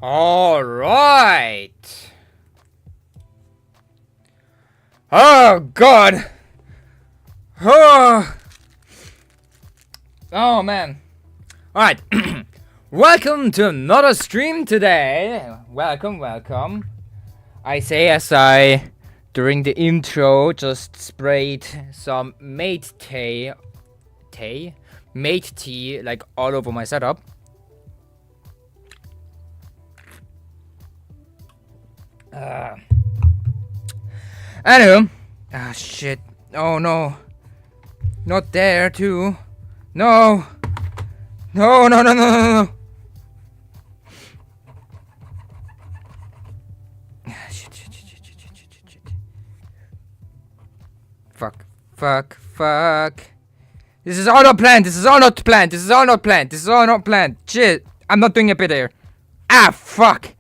All right. Oh God. Oh. Oh man. All right. Welcome to another stream today. Welcome. I say as I, during the intro, just sprayed some mate tea, like all over my setup. Anyway, shit. Oh no, not there too. No. No. Shit. Fuck. This is all not planned. Shit. I'm not doing a bit here. Ah, fuck.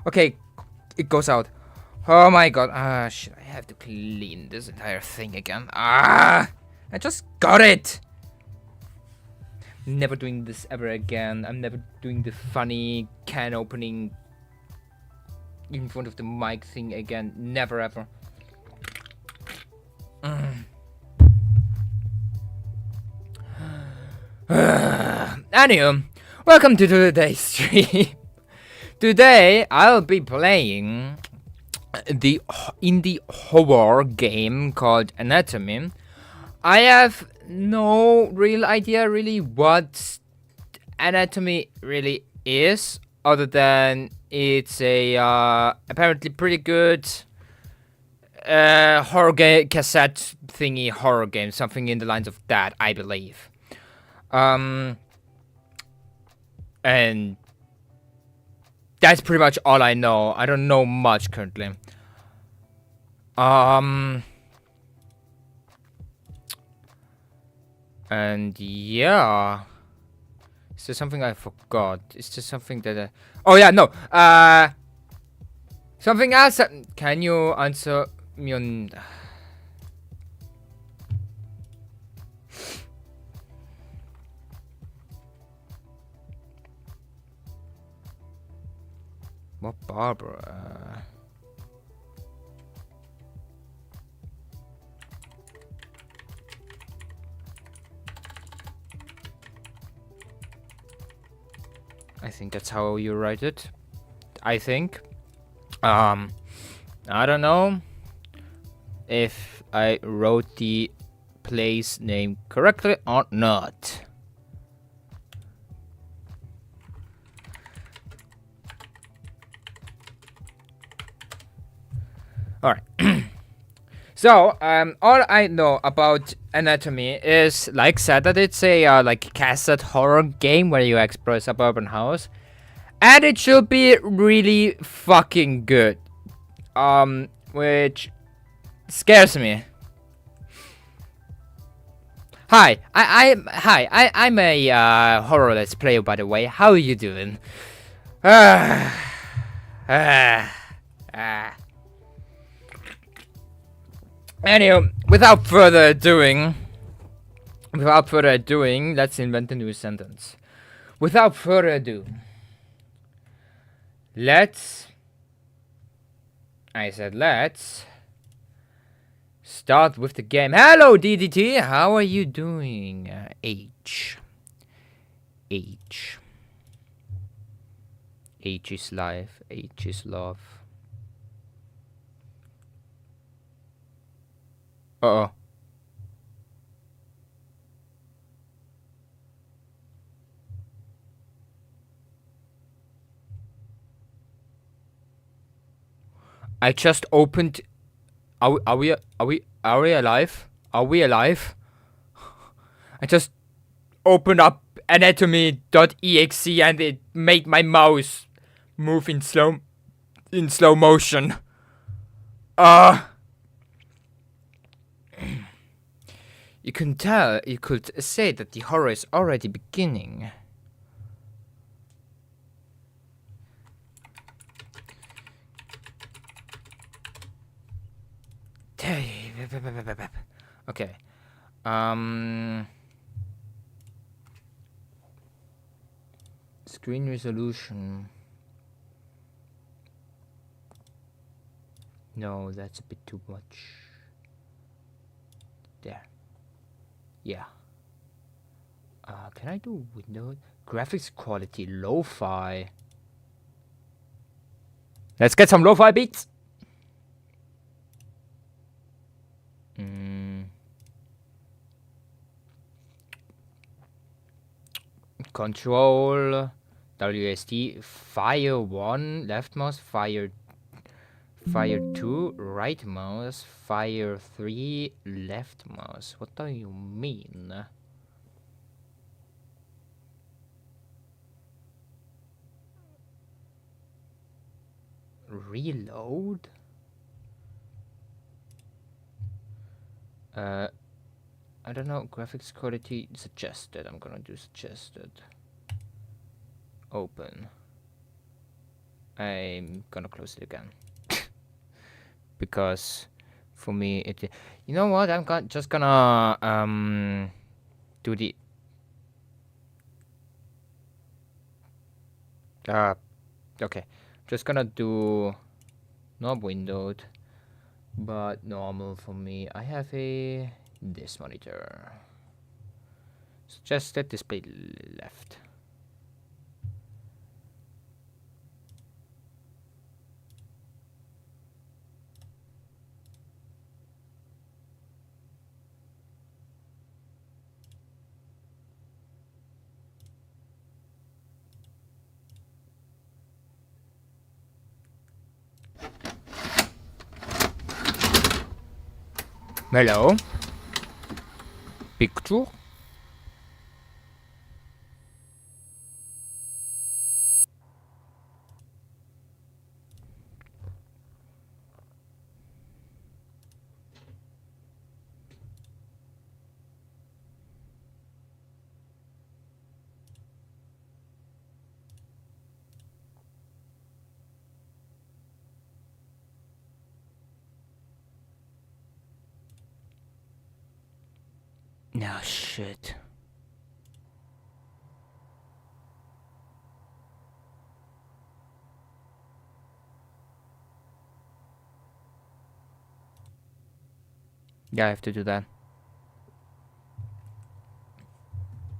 Okay, it goes out. Oh my god. Shit. I have to clean this entire thing again. I just got it. Never doing this ever again. I'm never doing the funny can opening in front of the mic thing again. Never ever. Anyway, welcome to today's stream. Today I'll be playing the indie horror game called Anatomy. I have no real idea really what Anatomy really is, other than it's a apparently pretty good horror cassette thingy horror game, something in the lines of that, I believe. And that's pretty much all I know. I don't know much currently. And yeah, is there something I forgot? Is there something that oh yeah, no. Something else. Can you answer me on? What Barbara? I think that's how you write it. I think. I don't know if I wrote the place name correctly or not. Alright. So, all I know about Anatomy is, like said, that it's a like cassette horror game where you explore a suburban house, and it should be really fucking good. Which scares me. Hi, I'm a horror let's player, by the way. How are you doing? Anyway, without further doing, let's invent a new sentence. Without further ado, let's start with the game. Hello, DDT. How are you doing? H is life. H is love. Uh-oh. I just opened. Are we alive? Are we alive? I just opened up anatomy.exe and it made my mouse move in slow motion. You could say that the horror is already beginning. Okay. Screen resolution. No, that's a bit too much. There. Yeah. Can I do window? Graphics quality, lo-fi. Let's get some lo-fi beats. Control, WSD, fire 1, left mouse, fire 2, right mouse, fire 3, left mouse. What do you mean? Reload? I don't know, graphics quality suggested. I'm gonna do suggested. Open. I'm gonna close it again. Because for me it, you know what, I'm just gonna do the okay, just gonna do not windowed but normal for me. I have this monitor, suggested display left. Hello. Picture. No shit. Yeah, I have to do that.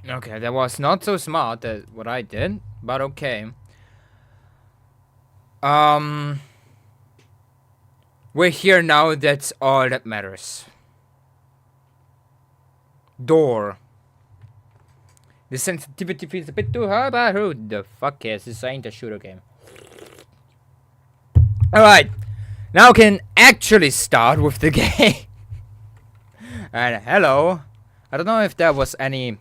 Okay, that was not so smart what I did, but okay. We're here now, that's all that matters. Door. The sensitivity feels a bit too high, but who the fuck cares? This ain't a shooter game. Alright, now we can actually start with the game. And hello. I don't know if there was any...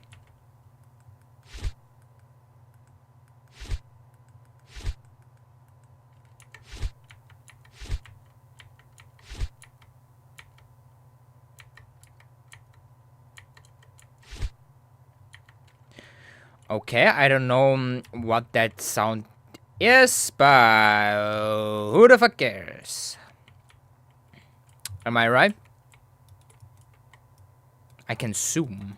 Okay, I don't know what that sound is, but who the fuck cares? Am I right? I can zoom.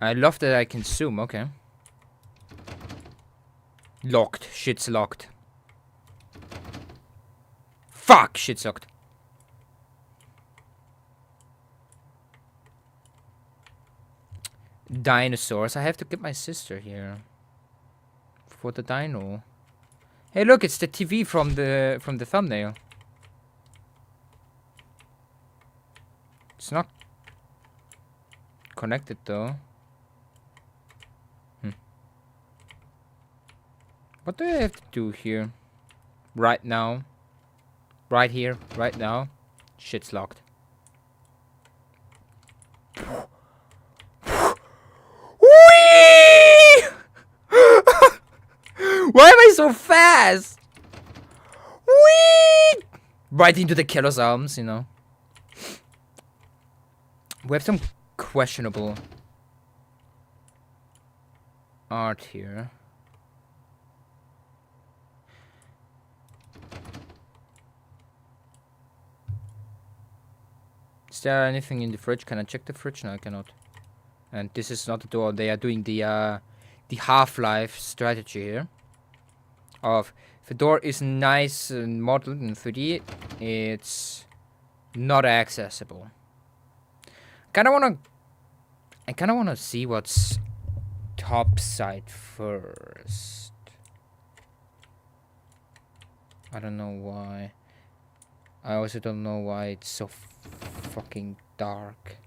I love that I can zoom, okay. Locked. Shit's locked. Fuck! Shit's locked. Dinosaurs. I have to get my sister here. For the dino. Hey look, it's the TV from the thumbnail. It's not connected though. What do I have to do here? Right now. Right here, right now. Shit's locked. Why am I so fast? Whee! Right into the killer's arms, you know. We have some questionable art here. Is there anything in the fridge? Can I check the fridge? No, I cannot. And this is not the door. They are doing the Half-Life strategy here. of if a door is nice and modeled in 3D, it's not accessible. I kinda wanna see what's top side first. I don't know why. I also don't know why it's so fucking dark.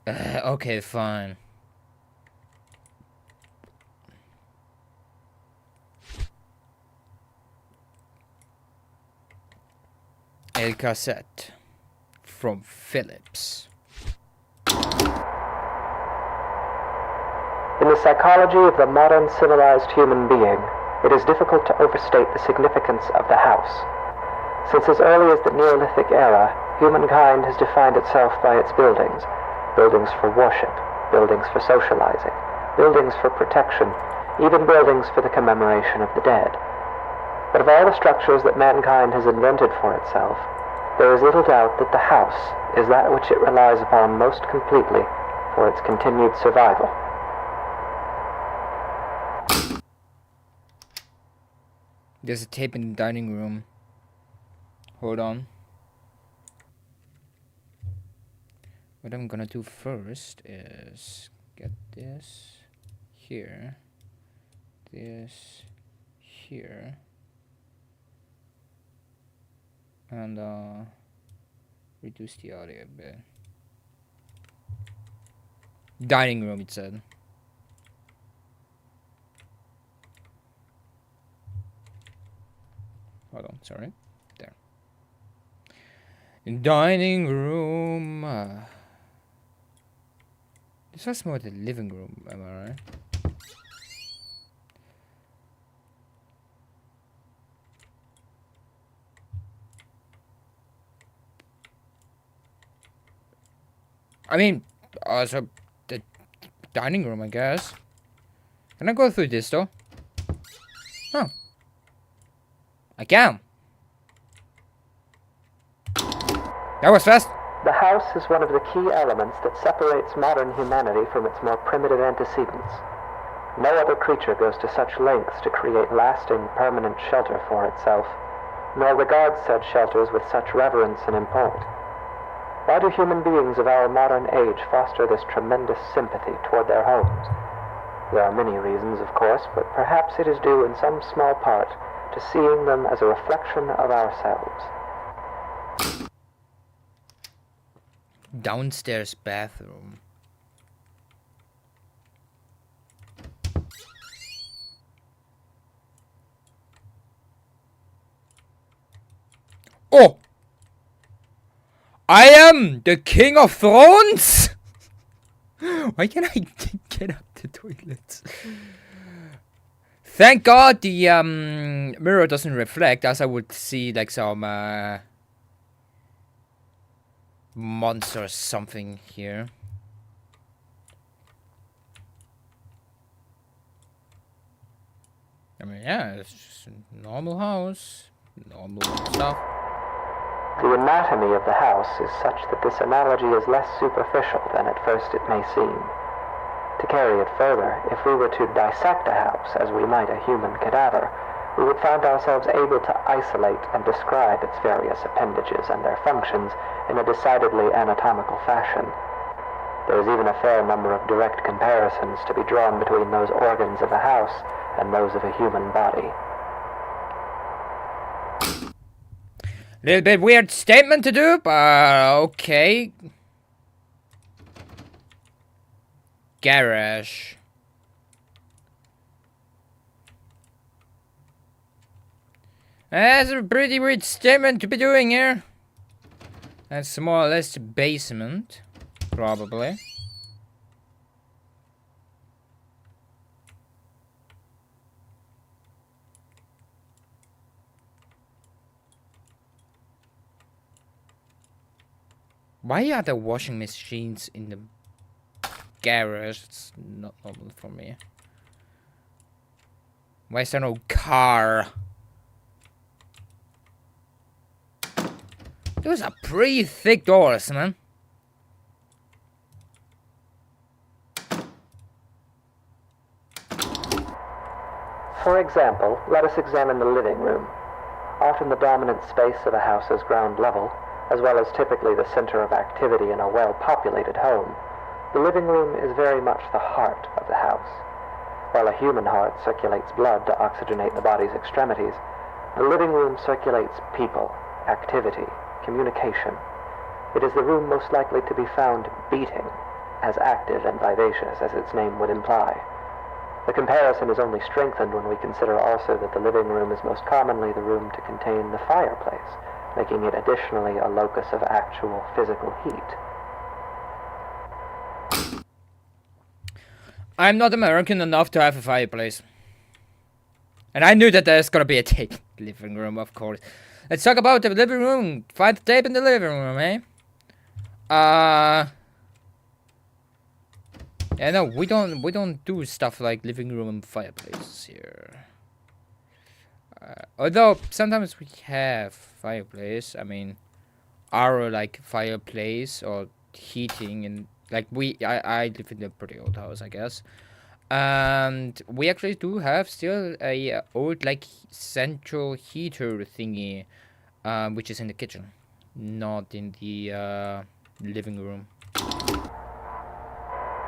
Okay, fine. El cassette from Philips. In the psychology of the modern civilized human being, it is difficult to overstate the significance of the house. Since as early as the Neolithic era, humankind has defined itself by its buildings. Buildings for worship, buildings for socializing, buildings for protection, even buildings for the commemoration of the dead. But of all the structures that mankind has invented for itself, there is little doubt that the house is that which it relies upon most completely for its continued survival. There's a tape in the dining room. Hold on. What I'm gonna do first is get this here, this here, and reduce the audio a bit. Dining room, it said. Hold on, sorry. There. Dining room. This was more the living room, am I right? I mean, also the dining room, I guess. Can I go through this door? Oh. I can. That was fast. The house is one of the key elements that separates modern humanity from its more primitive antecedents. No other creature goes to such lengths to create lasting, permanent shelter for itself, nor regards said shelters with such reverence and import. Why do human beings of our modern age foster this tremendous sympathy toward their homes? There are many reasons, of course, but perhaps it is due in some small part to seeing them as a reflection of ourselves. Downstairs bathroom. Oh! I am the King of Thrones! Why can't I get up the toilet? Thank God the mirror doesn't reflect, as I would see like some monster or something here. I mean, yeah, it's just a normal house, normal stuff. The anatomy of the house is such that this analogy is less superficial than at first it may seem. To carry it further, if we were to dissect a house as we might a human cadaver, we would find ourselves able to isolate and describe its various appendages and their functions in a decidedly anatomical fashion. There is even a fair number of direct comparisons to be drawn between those organs of a house and those of a human body. Little bit weird statement to do, but okay. Garage. That's a pretty weird statement to be doing here. That's more or less the basement, probably. Why are there washing machines in the garage? It's not normal for me. Why is there no car? Those are pretty thick doors, man. For example, let us examine the living room. Often the dominant space of a house's ground level, as well as typically the center of activity in a well-populated home, the living room is very much the heart of the house. While a human heart circulates blood to oxygenate the body's extremities, the living room circulates people, activity, communication. It is the room most likely to be found beating, as active and vivacious as its name would imply. The comparison is only strengthened when we consider also that the living room is most commonly the room to contain the fireplace, making it additionally a locus of actual physical heat. I'm not American enough to have a fireplace. And I knew that there's gonna be a tape in the living room, of course. Let's talk about the living room. Find the tape in the living room, eh? Yeah, no, we don't do stuff like living room and fireplaces here. Although sometimes we have fireplace. I mean, our like fireplace or heating, and like I live in a pretty old house, I guess. And we actually do have still a old like central heater thingy, which is in the kitchen, not in the living room.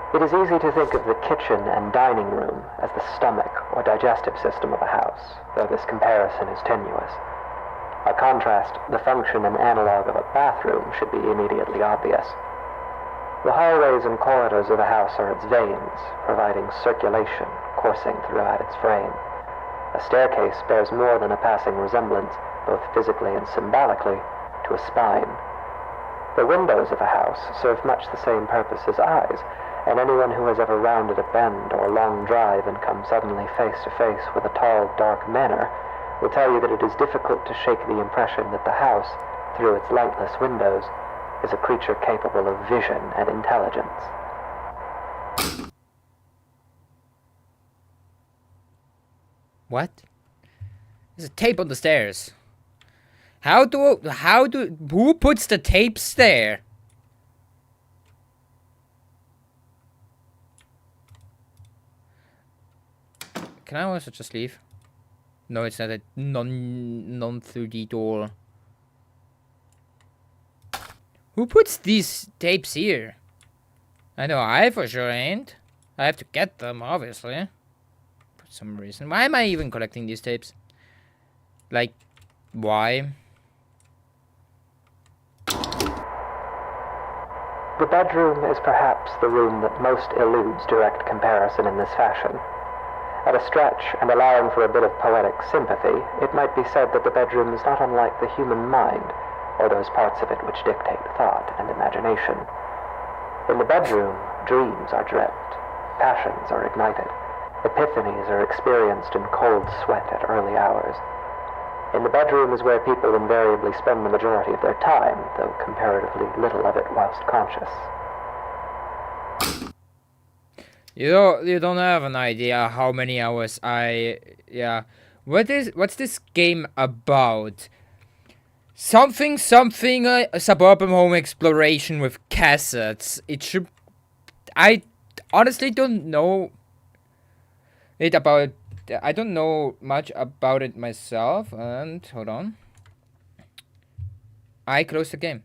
It is easy to think of the kitchen and dining room as the stomach or digestive system of a house, though this comparison is tenuous. By contrast, the function and analog of a bathroom should be immediately obvious. The hallways and corridors of a house are its veins, providing circulation coursing throughout its frame. A staircase bears more than a passing resemblance, both physically and symbolically, to a spine. The windows of a house serve much the same purpose as eyes, and anyone who has ever rounded a bend or long drive and come suddenly face to face with a tall, dark manor will tell you that it is difficult to shake the impression that the house, through its lightless windows, is a creature capable of vision and intelligence. What? There's a tape on the stairs. Who puts the tapes there? Can I also just leave? No, it's not a non-3D door. Who puts these tapes here? I know I for sure ain't. I have to get them, obviously. For some reason. Why am I even collecting these tapes? Like, why? The bedroom is perhaps the room that most eludes direct comparison in this fashion. At a stretch, and allowing for a bit of poetic sympathy, it might be said that the bedroom is not unlike the human mind, or those parts of it which dictate thought and imagination. In the bedroom, dreams are dreamt, passions are ignited, epiphanies are experienced in cold sweat at early hours. In the bedroom is where people invariably spend the majority of their time, though comparatively little of it whilst conscious. You don't have an idea how many hours yeah. What's this game about? Something, a suburban home exploration with cassettes. It should... I honestly don't know it about... I don't know much about it myself. And, hold on. I closed the game.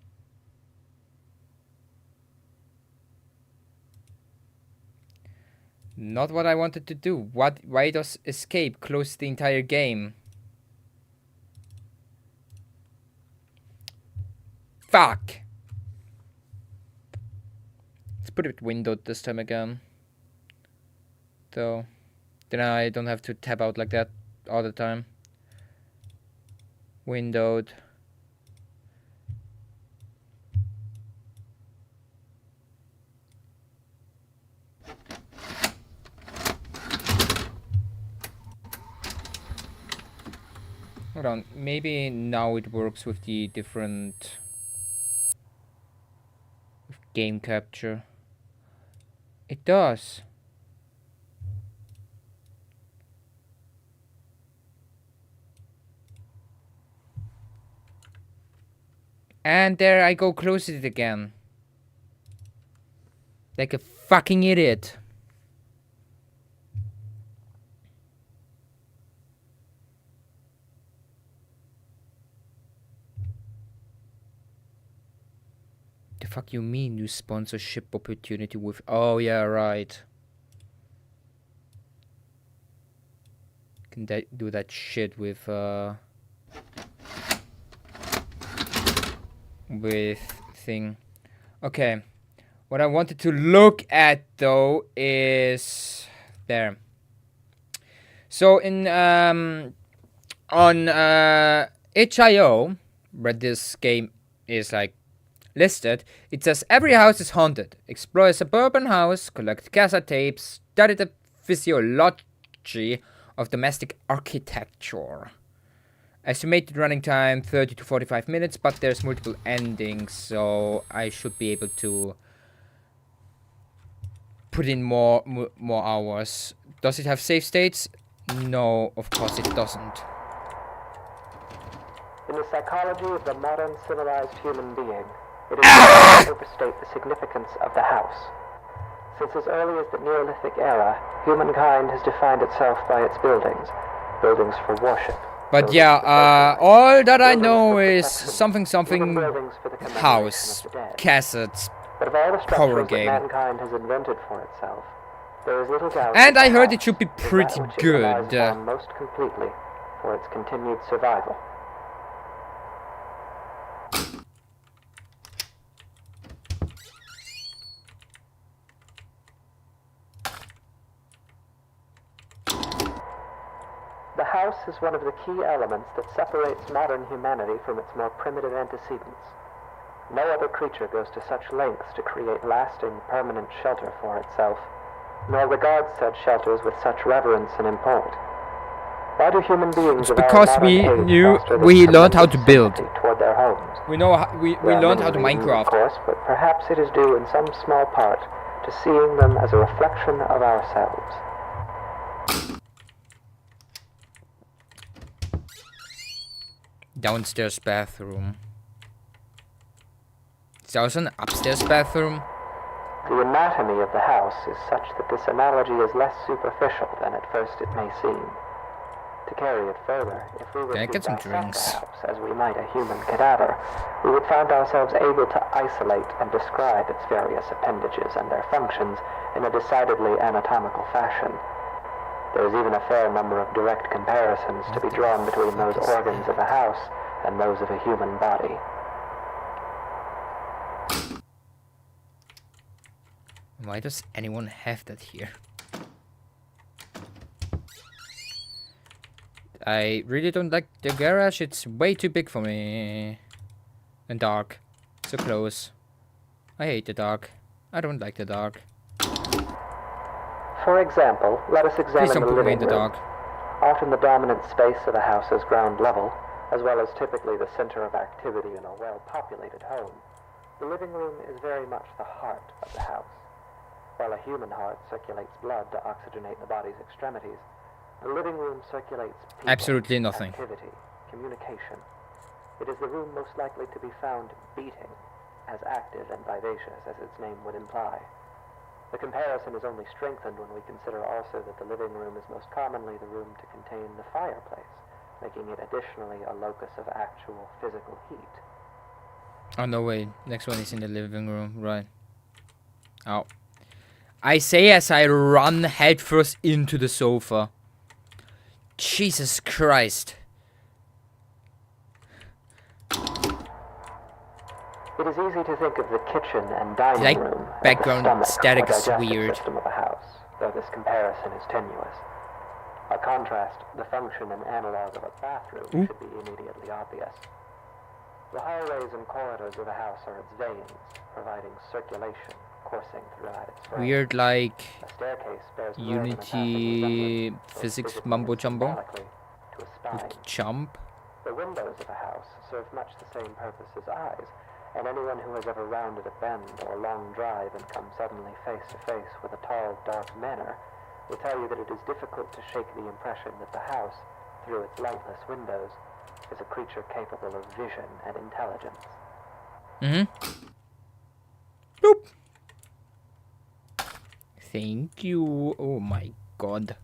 Not what I wanted to do. Why does escape close the entire game? Fuck! Let's put it windowed this time again. Though, then I don't have to tab out like that all the time. Windowed. Hold on, maybe now it works with the different game capture. It does. And there I go, close it again. Like a fucking idiot. The fuck you mean, new sponsorship opportunity with... Oh, yeah, right. Can do that shit with thing. Okay. What I wanted to look at, though, is... There. So, on HIO, where this game is, like, listed, it says every house is haunted. Explore a suburban house, collect cassette tapes, study the physiology of domestic architecture. Estimated running time 30 to 45 minutes, but there's multiple endings, so I should be able to put in more hours. Does it have save states? No, of course it doesn't. In the psychology of the modern civilized human being, it is difficult to overstate the significance of the house. Since as early as the Neolithic era, humankind has defined itself by its buildings. Buildings for worship. But yeah, all that I know is something house, cassettes, but of all the horror structures that game. mankind has invented for itself, there is little doubt. And that I the heard house it should be is that pretty which it relies good. upon most completely for its continued survival. The house is one of the key elements that separates modern humanity from its more primitive antecedents. No other creature goes to such lengths to create lasting, permanent shelter for itself, nor regards said shelters with such reverence and import. Why do human beings of our Because modern we age knew foster this we learned how to tremendous build. sympathy toward their homes? We know we There are learned many how to reasons, Minecraft. of course, but perhaps it is due in some small part to seeing them as a reflection of ourselves. Downstairs bathroom. Is there also an upstairs bathroom? The anatomy of the house is such that this analogy is less superficial than at first it may seem. To carry it further, if we were Can I to get some dissect drinks? the house as we might a human cadaver, we would find ourselves able to isolate and describe its various appendages and their functions in a decidedly anatomical fashion. There is even a fair number of direct comparisons to be drawn between those organs of a house and those of a human body. Why does anyone have that here? I really don't like the garage. It's way too big for me. And dark. So close. I hate the dark. I don't like the dark. For example, let us Please examine don't the put me in living the room. dark. Often the dominant space of a house's ground level, as well as typically the center of activity in a well-populated home, the living room is very much the heart of the house. While a human heart circulates blood to oxygenate the body's extremities, the living room circulates people, Absolutely nothing. activity, communication. It is the room most likely to be found beating, as active and vivacious as its name would imply. The comparison is only strengthened when we consider also that the living room is most commonly the room to contain the fireplace, making it additionally a locus of actual physical heat. Oh, no way. Next one is in the living room. Right. Ow. I say as I run headfirst into the sofa. Jesus Christ. It is easy to think of the kitchen and dining Like room background as the static stomach is or digestive weird. system of a house, though this comparison is tenuous. By contrast, the function and analog of a bathroom should be immediately obvious. The hallways and corridors of a house are its veins, providing circulation coursing throughout its frame. Weird, like A staircase bears more than a passing Unity resemblance, both physics physically mumbo and jumbo. symbolically, to a spine. Jump. The windows of a house serve much the same purpose as eyes, and anyone who has ever rounded a bend or a long drive and come suddenly face to face with a tall, dark manor will tell you that it is difficult to shake the impression that the house, through its lightless windows, is a creature capable of vision and intelligence. Boop. Thank you. Oh my god.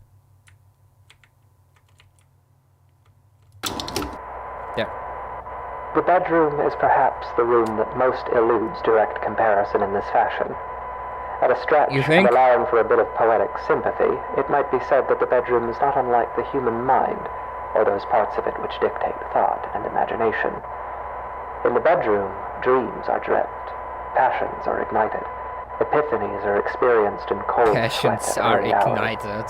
There. The bedroom is perhaps the room that most eludes direct comparison in this fashion. At a stretch, You think? and allowing for a bit of poetic sympathy, it might be said that the bedroom is not unlike the human mind, or those parts of it which dictate thought and imagination. In the bedroom, dreams are dreamt, passions are ignited, epiphanies are experienced in cold Passions sweat at are early hours. ignited.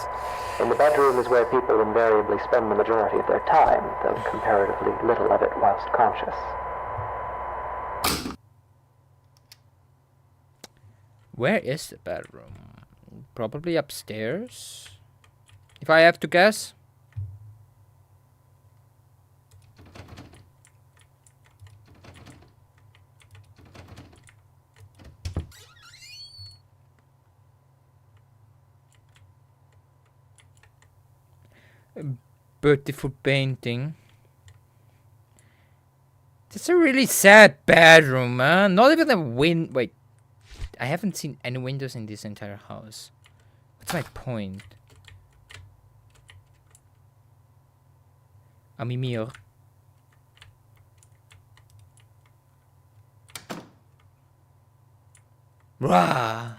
In the bedroom is where people invariably spend the majority of their time, though comparatively little of it whilst conscious. Where is the bedroom? Probably upstairs? If I have to guess? A beautiful painting. It's a really sad bedroom, man. Not even a wait. I haven't seen any windows in this entire house. What's my point? Ami mio. Rah!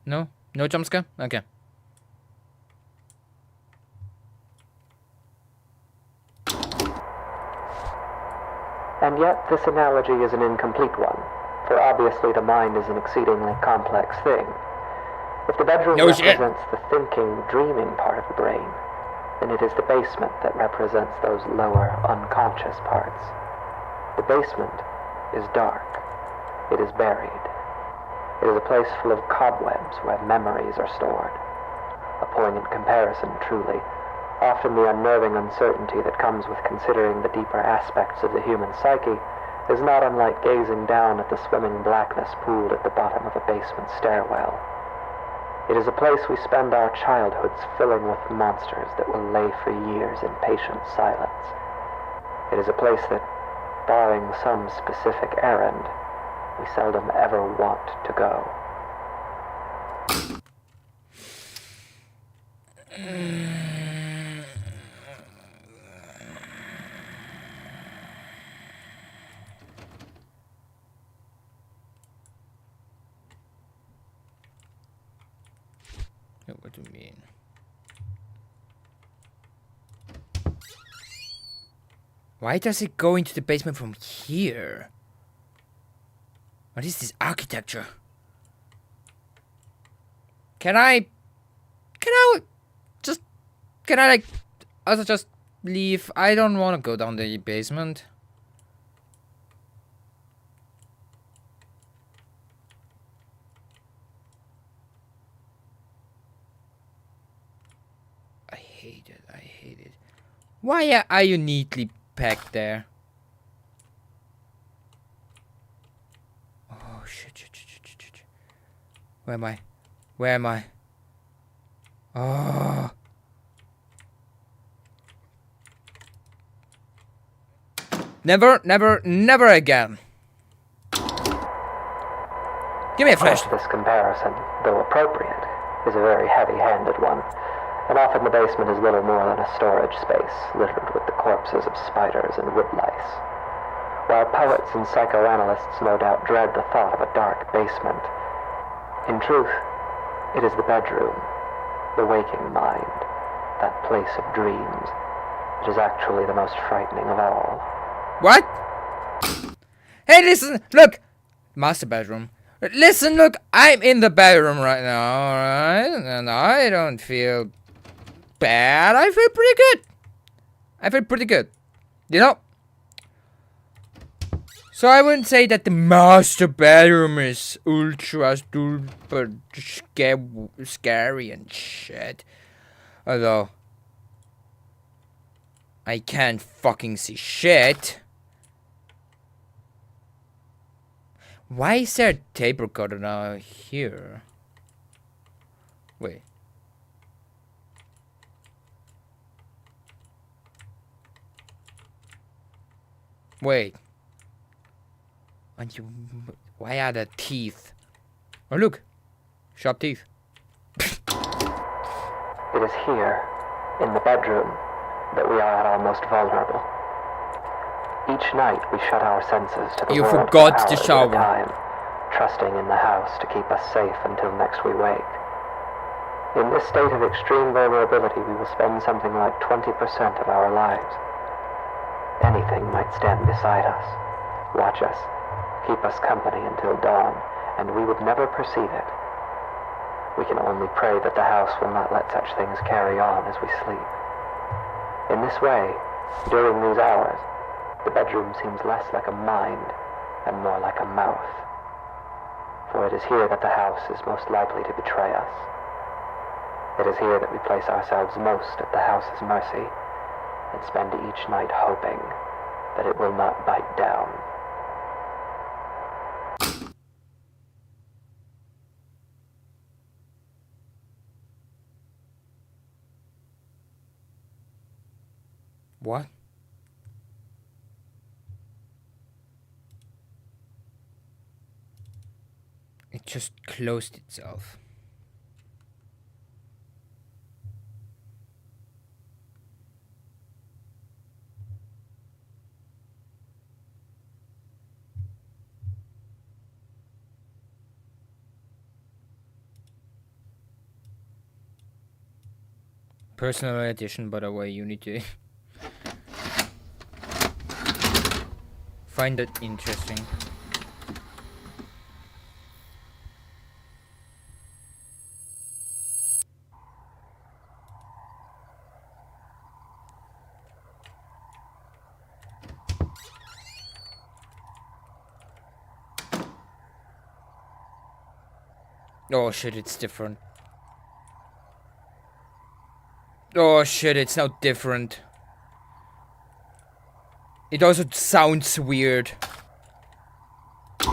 No? No jump scare? Okay. And yet, this analogy is an incomplete one, for obviously the mind is an exceedingly complex thing. If the bedroom No shit. represents the thinking, dreaming part of the brain, then it is the basement that represents those lower, unconscious parts. The basement is dark. It is buried. It is a place full of cobwebs where memories are stored. A poignant comparison, truly. Often the unnerving uncertainty that comes with considering the deeper aspects of the human psyche is not unlike gazing down at the swimming blackness pooled at the bottom of a basement stairwell. It is a place we spend our childhoods filling with monsters that will lay for years in patient silence. It is a place that, barring some specific errand, we seldom ever want to go. What do you mean? Why does it go into the basement from here? What is this architecture? Can I like also just leave? I don't want to go down the basement. I hate it. Why are you neatly packed there? Oh shit. Where am I? Oh. Never again. Give me a flash. This comparison, though appropriate, is a very heavy-handed one, and often the basement is little more than a storage space littered with the corpses of spiders and woodlice. While poets and psychoanalysts no doubt dread the thought of a dark basement, in truth, it is the bedroom, the waking mind, that place of dreams, that is actually the most frightening of all. What? Hey, listen, look! Master bedroom. Listen, look, I'm in the bedroom right now, alright? And I don't feel bad. I feel pretty good. You know? So I wouldn't say that the master bedroom is ultra duper scary and shit. Although I can't fucking see shit. Why is there a tape recorder now here? Wait. And you, why are there teeth? Oh look, sharp teeth. It is here, in the bedroom, that we are at our most vulnerable. Each night we shut our senses to the You world forgot for the hours at a shower. time, trusting in the house to keep us safe until next we wake. In this state of extreme vulnerability, we will spend something like 20% of our lives. Anything might stand beside us, watch us, keep us company until dawn, and we would never perceive it. We can only pray that the house will not let such things carry on as we sleep. In this way, during these hours, the bedroom seems less like a mind and more like a mouth. For it is here that the house is most likely to betray us. It is here that we place ourselves most at the house's mercy and spend each night hoping that it will not bite down. What? It just closed itself. Personal edition, by the way, you need to find it interesting. Oh shit, it's different. Oh shit, it's now different. It also sounds weird. In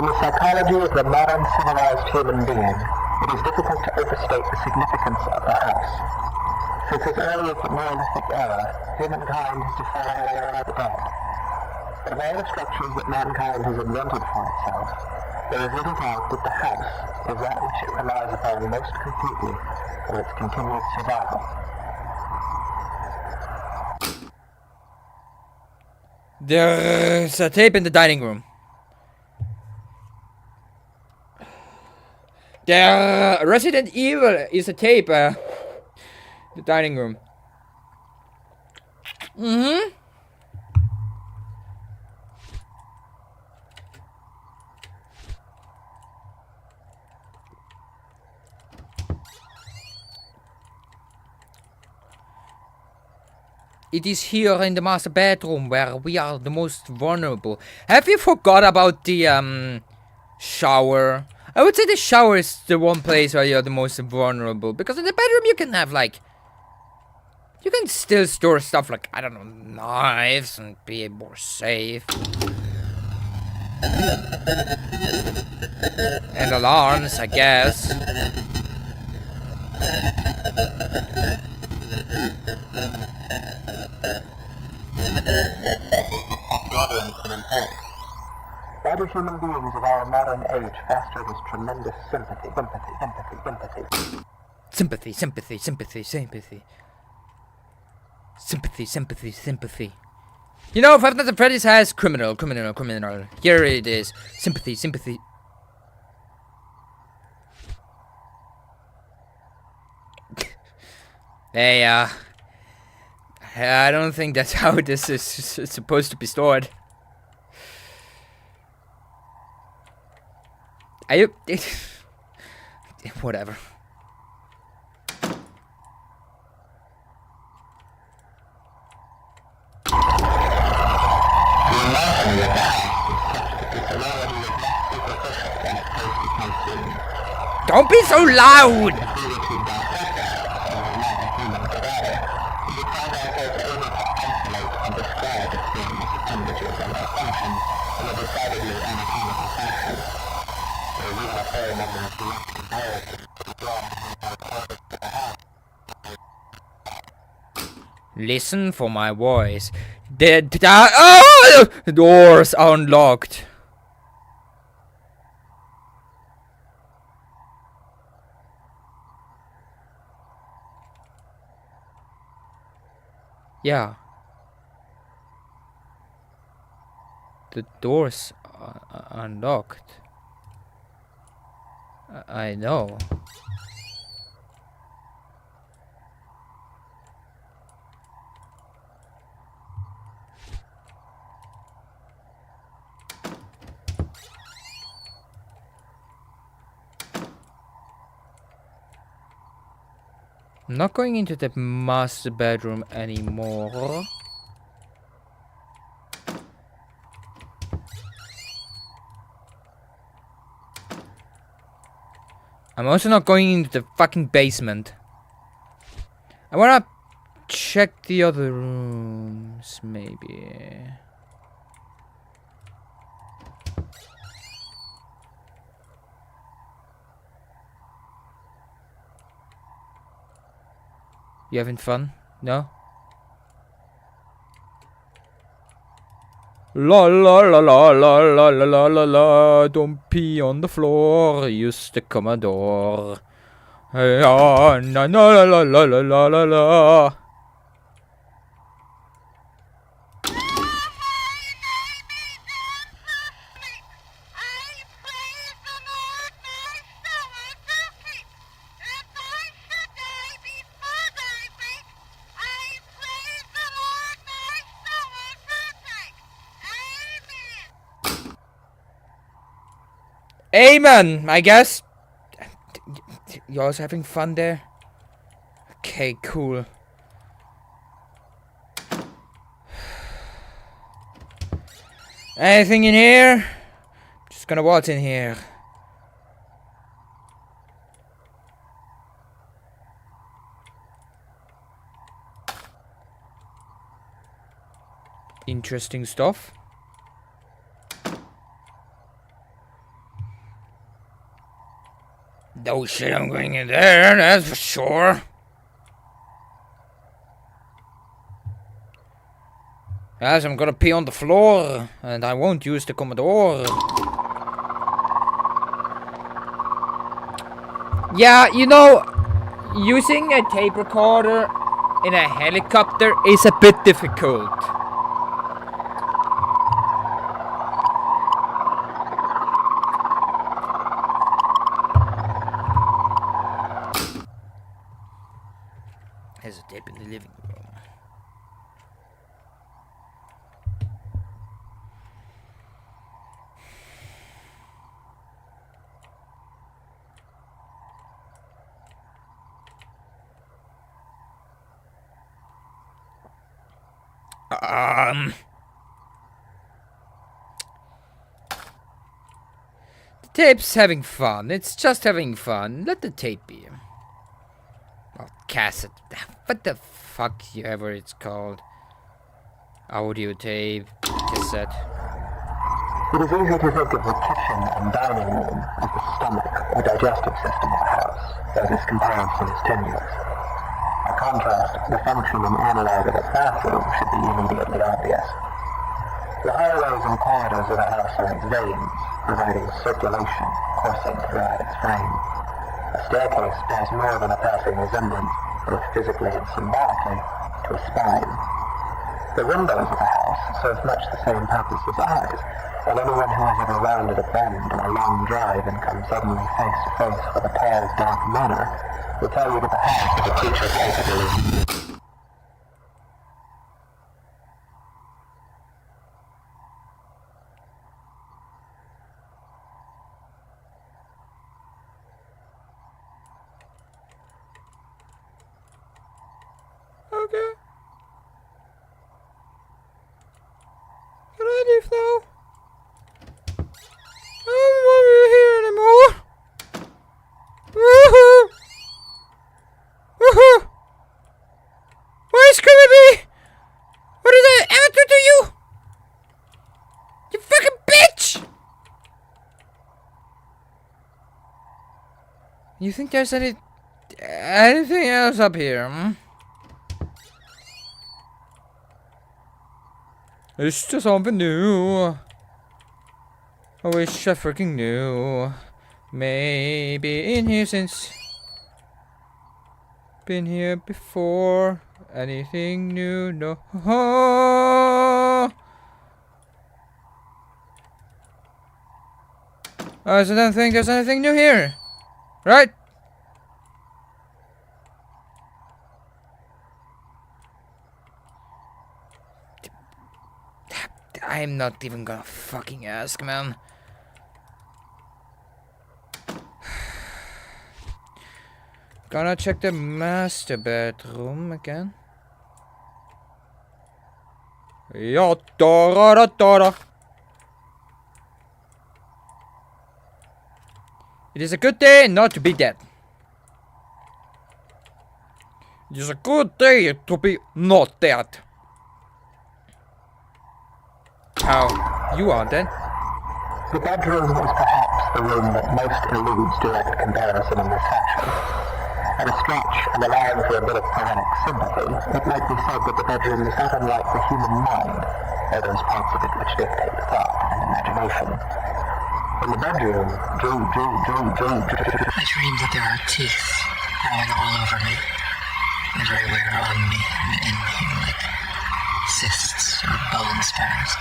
the psychology of the modern civilized human being, it is difficult to overstate the significance of the house. Since as early as the Neolithic era, humankind has defined the dead. Of all the structures that mankind has invented for itself, there is little doubt that the house is that which it relies upon most completely for its continued survival. There's a tape in the dining room. The Resident Evil is a tape. The dining room. Mm-hmm. It is here in the master bedroom where we are the most vulnerable. Have you forgot about the shower? I would say the shower is the one place where you're the most vulnerable, because in the bedroom you can have like, you can still store stuff like, I don't know, knives and be more safe. And alarms, I guess. Why do human beings of our modern age foster this tremendous sympathy? Sympathy, sympathy, sympathy, sympathy. Sympathy, sympathy, sympathy. You know, Five Nights at Freddy's has criminal. Here it is. Sympathy, sympathy. Hey, I don't think that's how this is supposed to be stored. Are you... Whatever. Don't be so loud! Listen for my voice. The doors are unlocked. Yeah. The door's unlocked. I know. I'm not going into the master bedroom anymore. I'm also not going into the fucking basement. I wanna check the other rooms, maybe. You having fun? No? La la la la la la la la la la. Don't pee on the floor. Use the Commodore. Hey, ah, na na la la la la la la la. Amen, I guess. You all having fun there? Okay, cool. Anything in here? Just gonna waltz in here. Interesting stuff. No shit, I'm going in there, that's for sure. As I'm gonna pee on the floor, and I won't use the Commodore. Yeah, you know, using a tape recorder in a helicopter is a bit difficult. There's a tape in the living room. The tape's having fun. It's just having fun. Let the tape be. Well, cassette. What the fuck ever it's called. Audio tape. Cassette. It is easy to think of the kitchen and dining room as the stomach or digestive system of a house, though this comparison is tenuous. By contrast, the function and analog of a bathroom should be immediately obvious. The hallways and corridors of a house are its veins, providing circulation coursing throughout its frame. A staircase bears more than a passing resemblance, both physically and symbolically, to a spine. The windows of a house serve much the same purpose as eyes, and anyone who has ever rounded a bend on a long drive and come suddenly face to face with a tall, dark manor will tell you that the house is a creature capable of... Okay. Can I leave now? I don't want to be here anymore. Woohoo! Woohoo! Where's Scooby? What did I ever do to you? You fucking bitch! You think there's anything else up here? Hmm? It's just something new. I wish I freaking knew. Maybe in here since... Been here before. Anything new? No. I don't think there's anything new here. Right? I'm not even gonna fucking ask, man. Gonna check the master bedroom again. Ja, da, da, da, da. It is a good day not to be dead. It is a good day to be not dead. How? You are dead? The bedroom is perhaps the room that most eludes direct comparison in this section. At a stretch, and allowing for a bit of poetic sympathy, it might be said that the bedroom is not unlike the human mind, or those parts of it which dictate thought and imagination. In the bedroom, I dream that there are teeth growing all over me, everywhere on me and in me, like cysts or bone spurs.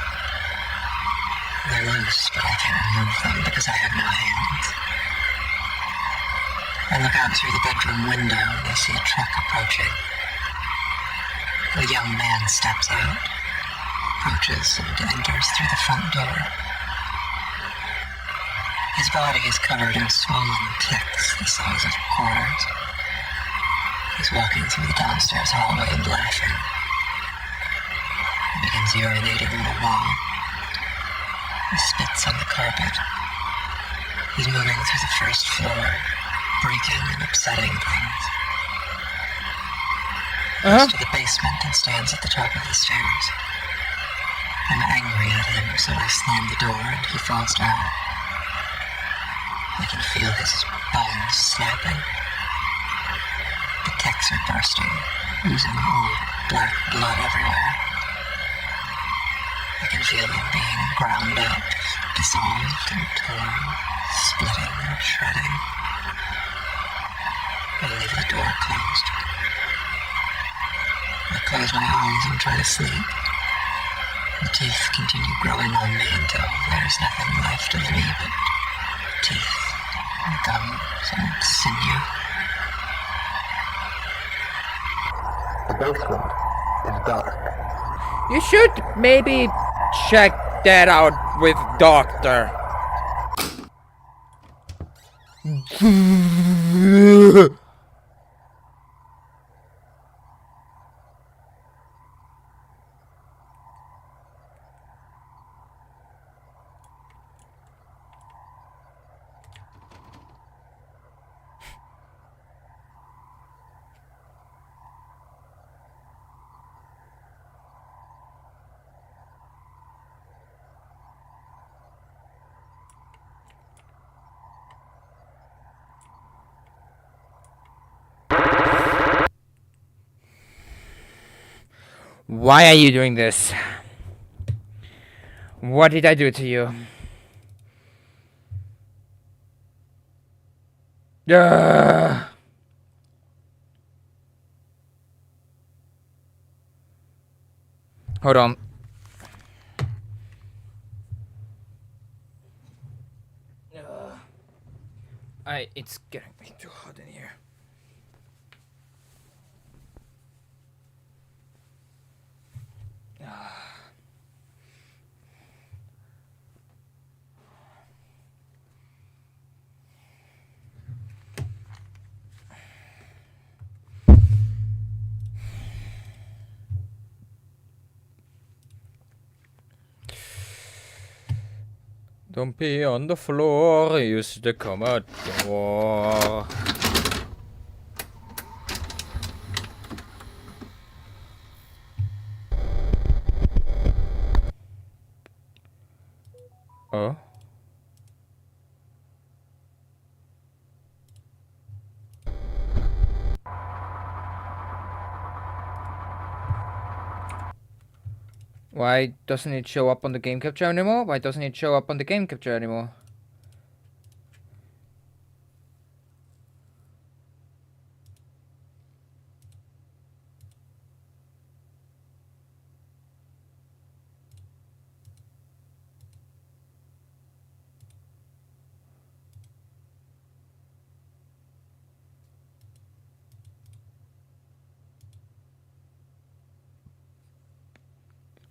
They're loose, but I can't remove them because I have no hands. I look out through the bedroom window and I see a truck approaching. A young man steps out, approaches and enters through the front door. His body is covered in swollen ticks the size of quarters. He's walking through the downstairs hallway and laughing. He begins urinating on the wall. He spits on the carpet. He's moving through the first floor, breaking and upsetting things. He goes to the basement and stands at the top of the stairs. I'm angry at him, so I slam the door and he falls down. I can feel his bones snapping. The ticks are bursting, oozing old black blood everywhere. I can feel them being ground up, dissolved and torn, splitting and shredding. I leave the door closed. I close my eyes and try to sleep. The teeth continue growing on me until there's nothing left of me but teeth, and gums, and sinew. The basement is dark. You should maybe check that out with doctor. Why are you doing this? What did I do to you? Ugh. Hold on. It's getting me too hot in here. Don't pee on the floor, use the cupboard door. Oh? Why doesn't it show up on the game capture anymore? Why doesn't it show up on the game capture anymore?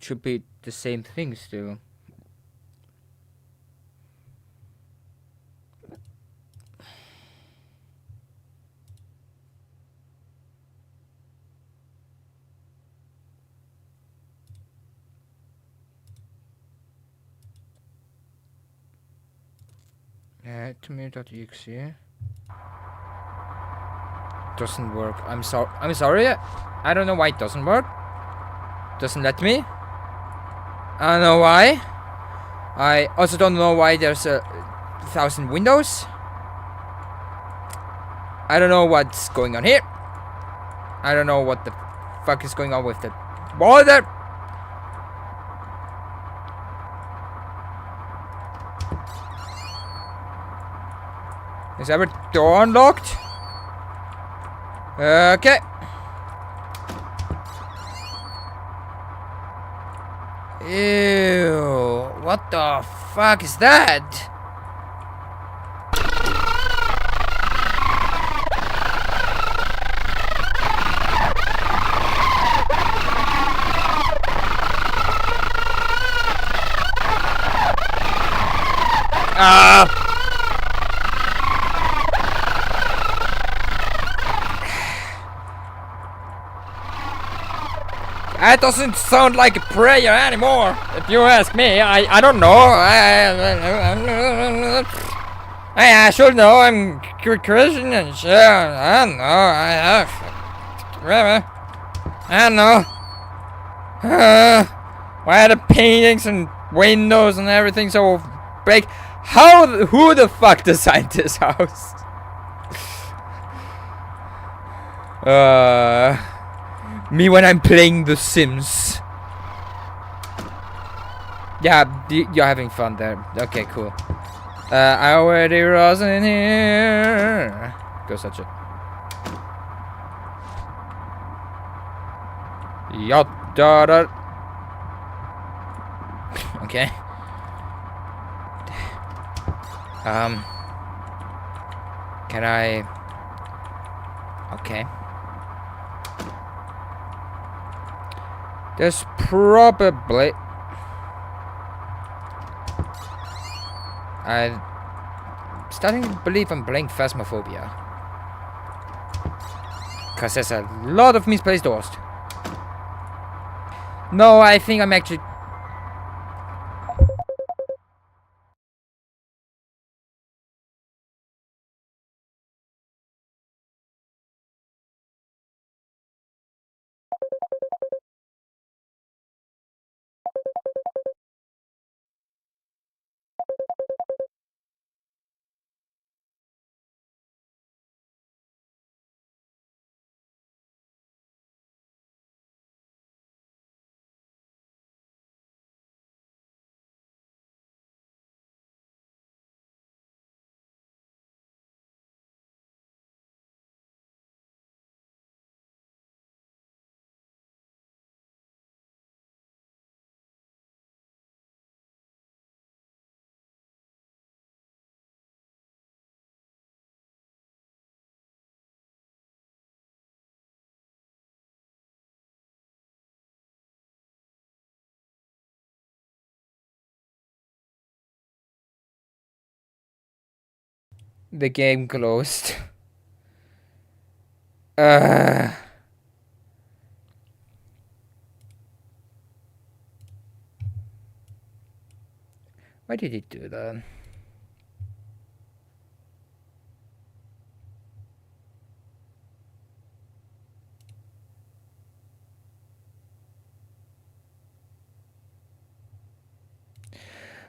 should be the same things too. To me.exe doesn't work. I'm sorry. I don't know why it doesn't work. Doesn't let me. I don't know why. I also don't know why there's 1,000 windows. I don't know what's going on here. I don't know what the fuck is going on with the wall there. Is every door unlocked? Okay. Ew. What the fuck is that? That doesn't sound like a prayer anymore, if you ask me. I don't know. I should know. I'm Christian and shit. I don't know. I don't know. Why are the paintings and windows and everything so big? Who the fuck designed this house? Me when I'm playing The Sims. Yeah, you're having fun there. Okay, cool. I already wasn't here. Go such it. Yada. Okay. Can I? Okay. There's probably... I'm starting to believe I'm playing Phasmophobia. Because there's a lot of misplaced doors. No, I think I'm actually... The game closed. Why did it do that?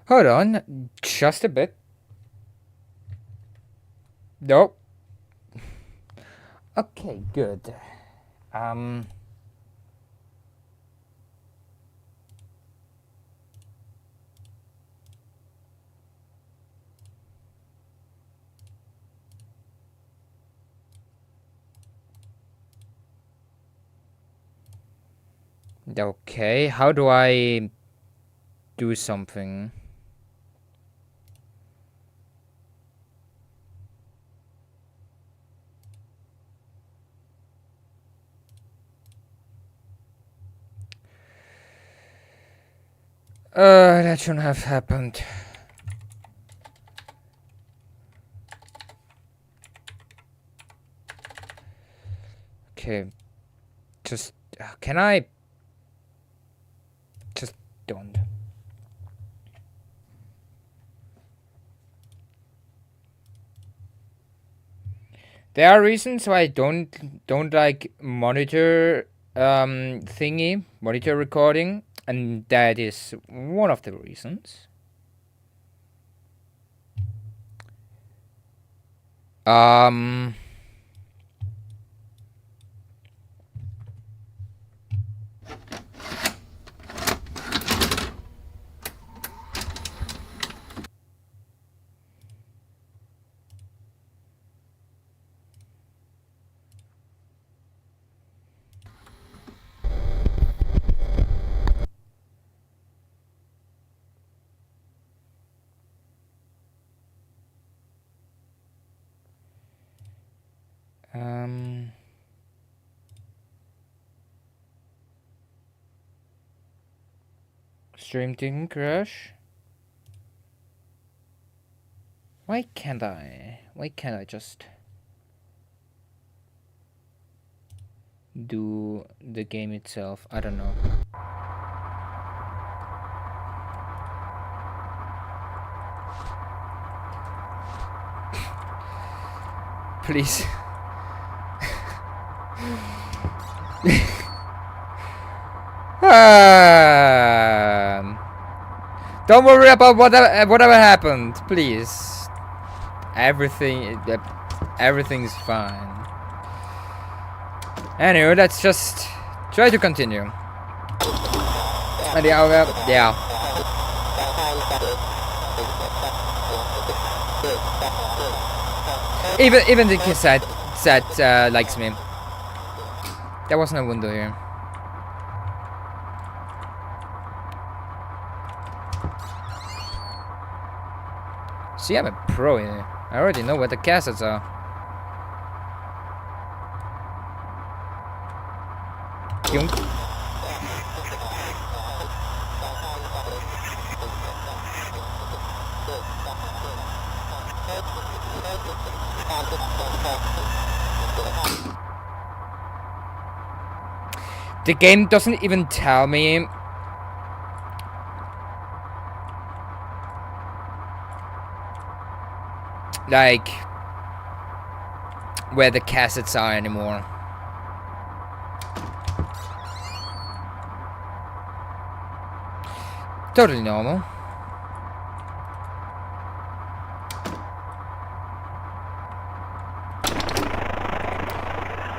Hold on, just a bit. Nope. Okay, good. Okay, how do I do something? That shouldn't have happened. Okay. Just... can I... Just don't. There are reasons why I don't like monitor monitor recording, and that is one of the reasons. Um Stream didn't crash. Why can't I just do the game itself? I don't know. Please. Don't worry about whatever happened, please. Everything's fine. Anyway, let's just try to continue. Yeah. Even the cassette likes me. There wasn't a window here. See, I'm a pro here. I already know where the cassettes are. The game doesn't even tell me like where the cassettes are anymore. Totally normal.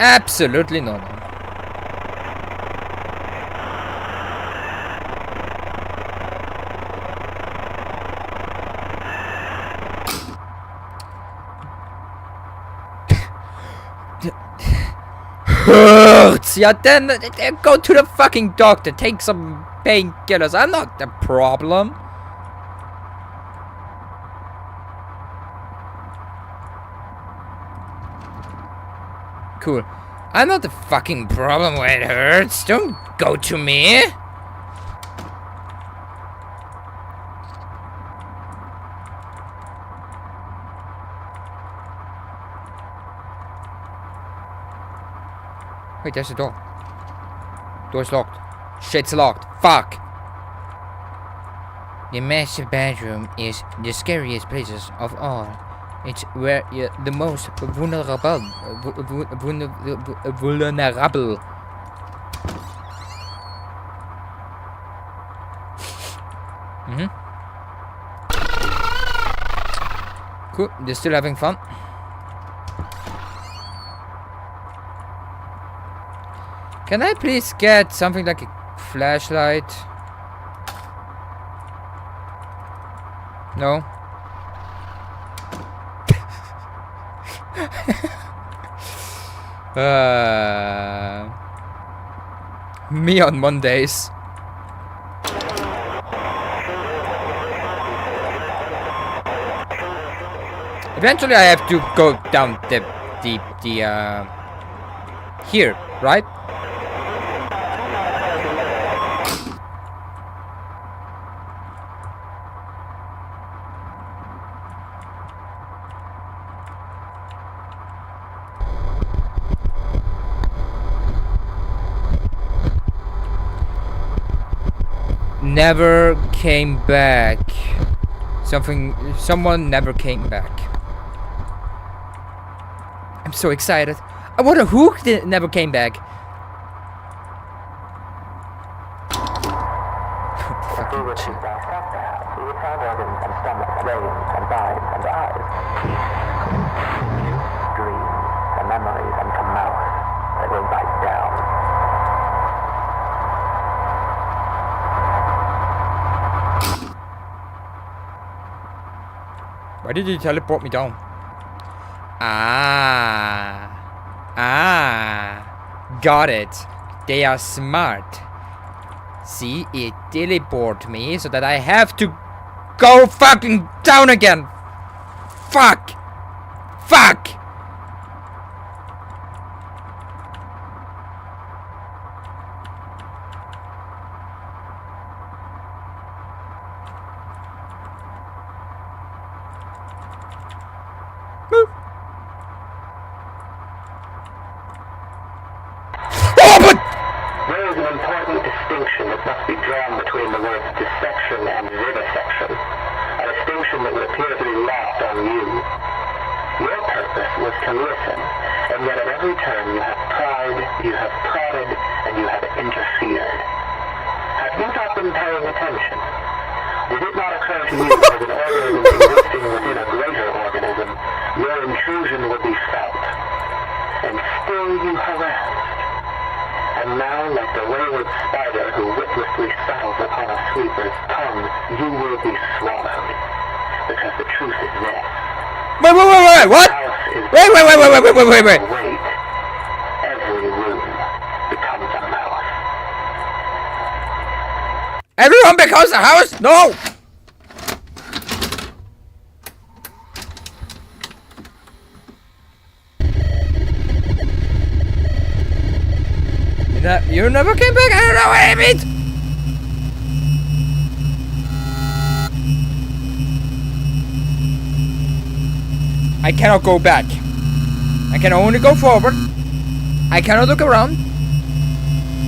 Absolutely normal. Hurts. Yeah, then go to the fucking doctor. Take some painkillers. I'm not the problem. Cool. I'm not the fucking problem when it hurts. Don't go to me. Wait, there's a door. Door's locked. Shit's locked. Fuck. The master bedroom is the scariest places of all. It's where you're the most vulnerable. Vulnerable. Cool. They're still having fun. Can I please get something like a flashlight? No. Me on Mondays. Eventually I have to go down the here, right? never came back. Someone never came back. I'm so excited. I wonder who never came back. If we were to dissect the house, we would find organs and stomach, brains and eyes and eyes. Dreams and memories and a mouth that will bite down. Why did you teleport me down? Got it. They are smart. See, it teleported me so that I have to go fucking down again. Fuck. There is an important distinction that must be drawn between the words dissection and vivisection, a distinction that would appear to be lost on you. Your purpose was to listen, and yet at every turn you have pried, you have prodded, and you have interfered. Have you not been paying attention? Did it not occur to you that as an organism existing within a greater organism, your intrusion would be felt? And still you harassed. And now, like the wayward spider who witlessly settles upon a sweeper's tongue, you will be swallowed. Because the truth is this. Wait, what? Wait. Wait. Every room becomes a mouth. Everyone becomes a house? No! You never came back? I don't know what it means! I cannot go back. I can only go forward. I cannot look around.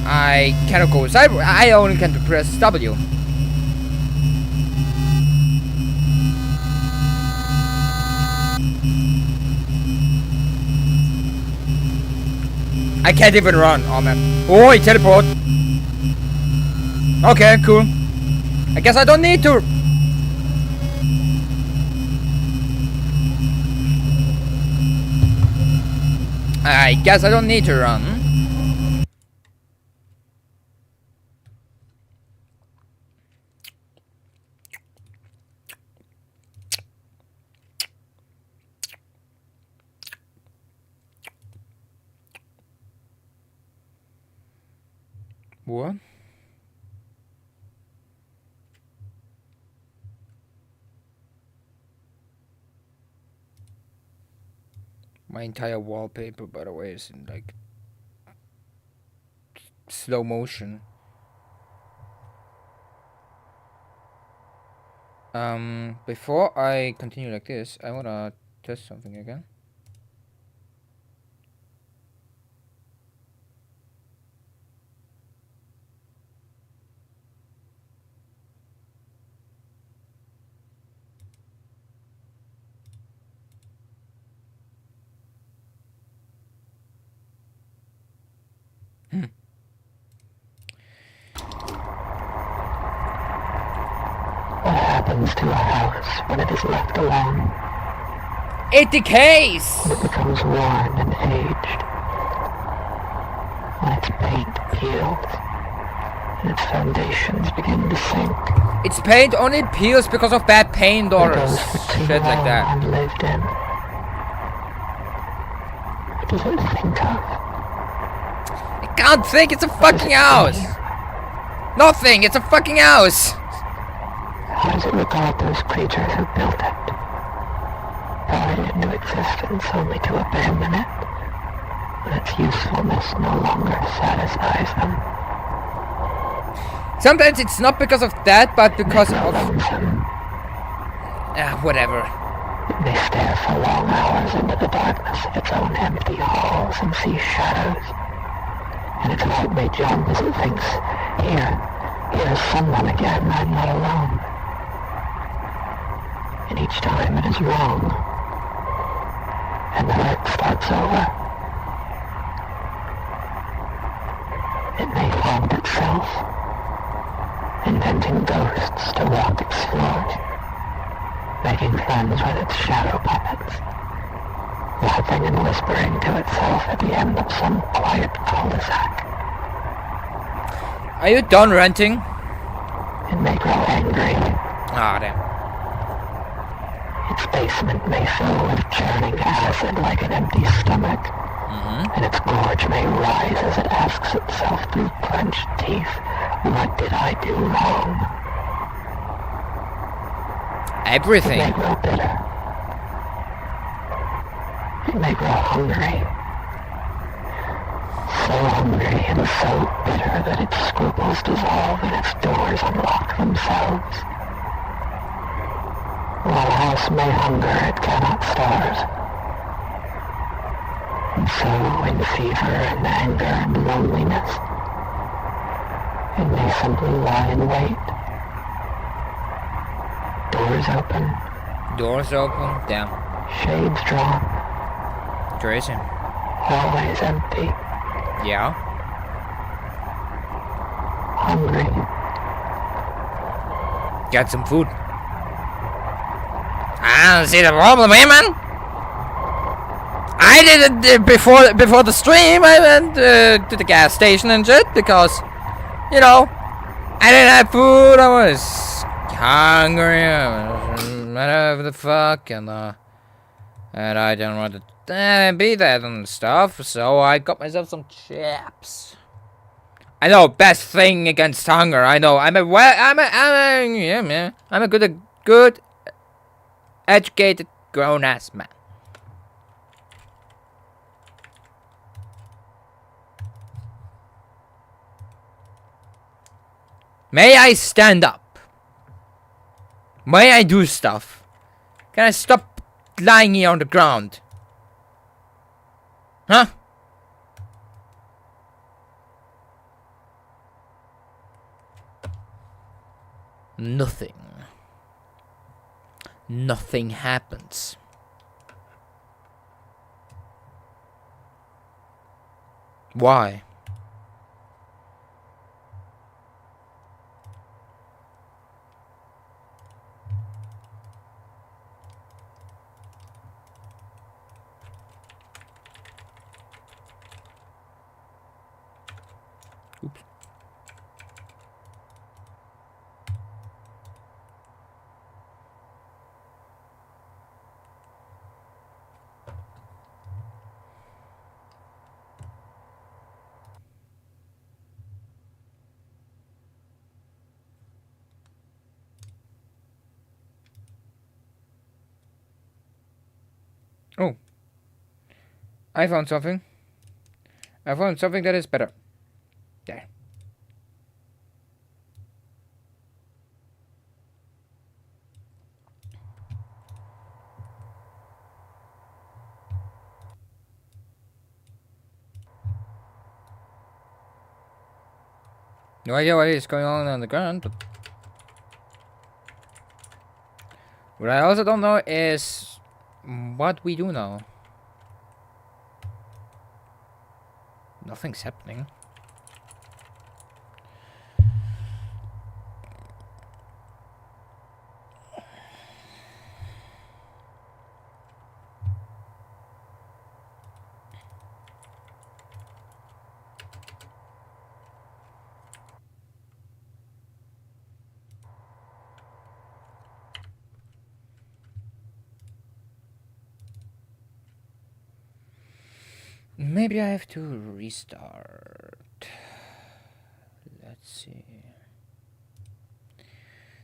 I cannot go sideways. I only can press W. I can't even run. Oh man. Oh, he teleport. Okay, cool. I guess I don't need to. I guess I don't need to run. What? My entire wallpaper, by the way, is in like slow motion. Before I continue like this, I wanna test something again. What happens to a house when it is left alone? It decays! It becomes worn and aged. When its paint peels, and its foundations begin to sink. Its paint only peels because of bad paint or shit like that. And lived in. What does it think of? I can't think, it's a fucking house! Nothing, it's a fucking house! How does it regard those creatures who built it? Brought it into existence only to abandon it, when its usefulness no longer satisfies them. Sometimes it's not because of that, but because of... Lonesome. Whatever. It may stare for long hours into the darkness of its own empty halls and see shadows. And its heart may jump as it thinks, here, Here's someone again, I'm not alone. And each time it is wrong. And the hurt starts over. It may haunt itself, inventing ghosts to walk its floors, making friends with its shadow puppets, laughing and whispering to itself at the end of some quiet cul-de-sac. Are you done ranting? It may grow angry. Ah, damn. Its basement may fill with churning acid like an empty stomach, and its gorge may rise as it asks itself through clenched teeth, what did I do wrong? Everything. It may grow bitter. It may grow hungry. So hungry and so bitter that its scruples dissolve and its doors unlock themselves. While a house may hunger, it cannot starve. And so, in fever and anger and loneliness, it may simply lie in wait. Doors open. Doors open. Damn. Shades drawn. Crazy. Hallways empty. Yeah. Hungry. Get some food. I don't see the problem here, man. I did it before the stream. I went to the gas station and shit because, you know, I didn't have food. I was hungry. I was whatever the fuck, and I didn't want to be that and stuff. So I got myself some chips. I know, best thing against hunger. I know. I'm a good, educated, grown-ass man. May I stand up? May I do stuff? Can I stop lying here on the ground? Huh? Nothing. Nothing happens. Why? Oops. Oh. I found something. I found something that is better. There. No idea what is going on the ground, but what I also don't know is what we do now. Nothing's happening. Maybe I have to restart. Let's see.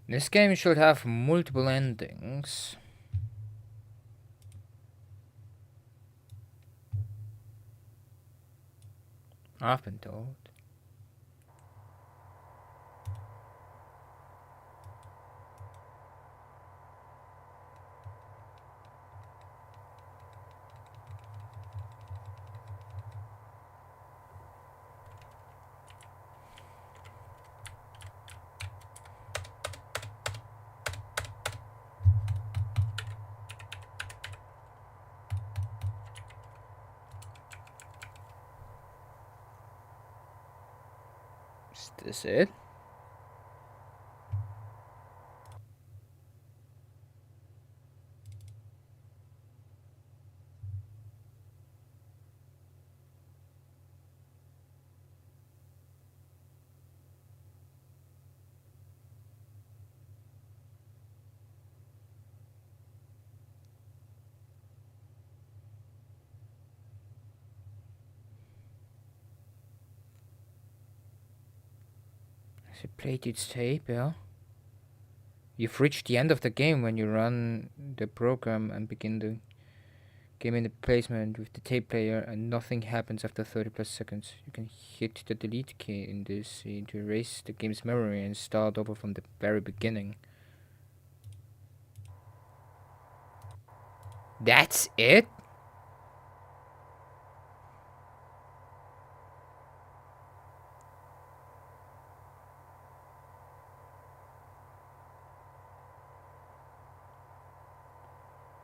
This game should have multiple endings. I've been told. Is this it? Has it played its tape, yeah? You've reached the end of the game when you run the program and begin the game in the placement with the tape player, and nothing happens after 30 plus seconds. You can hit the delete key in this to erase the game's memory and start over from the very beginning. That's it?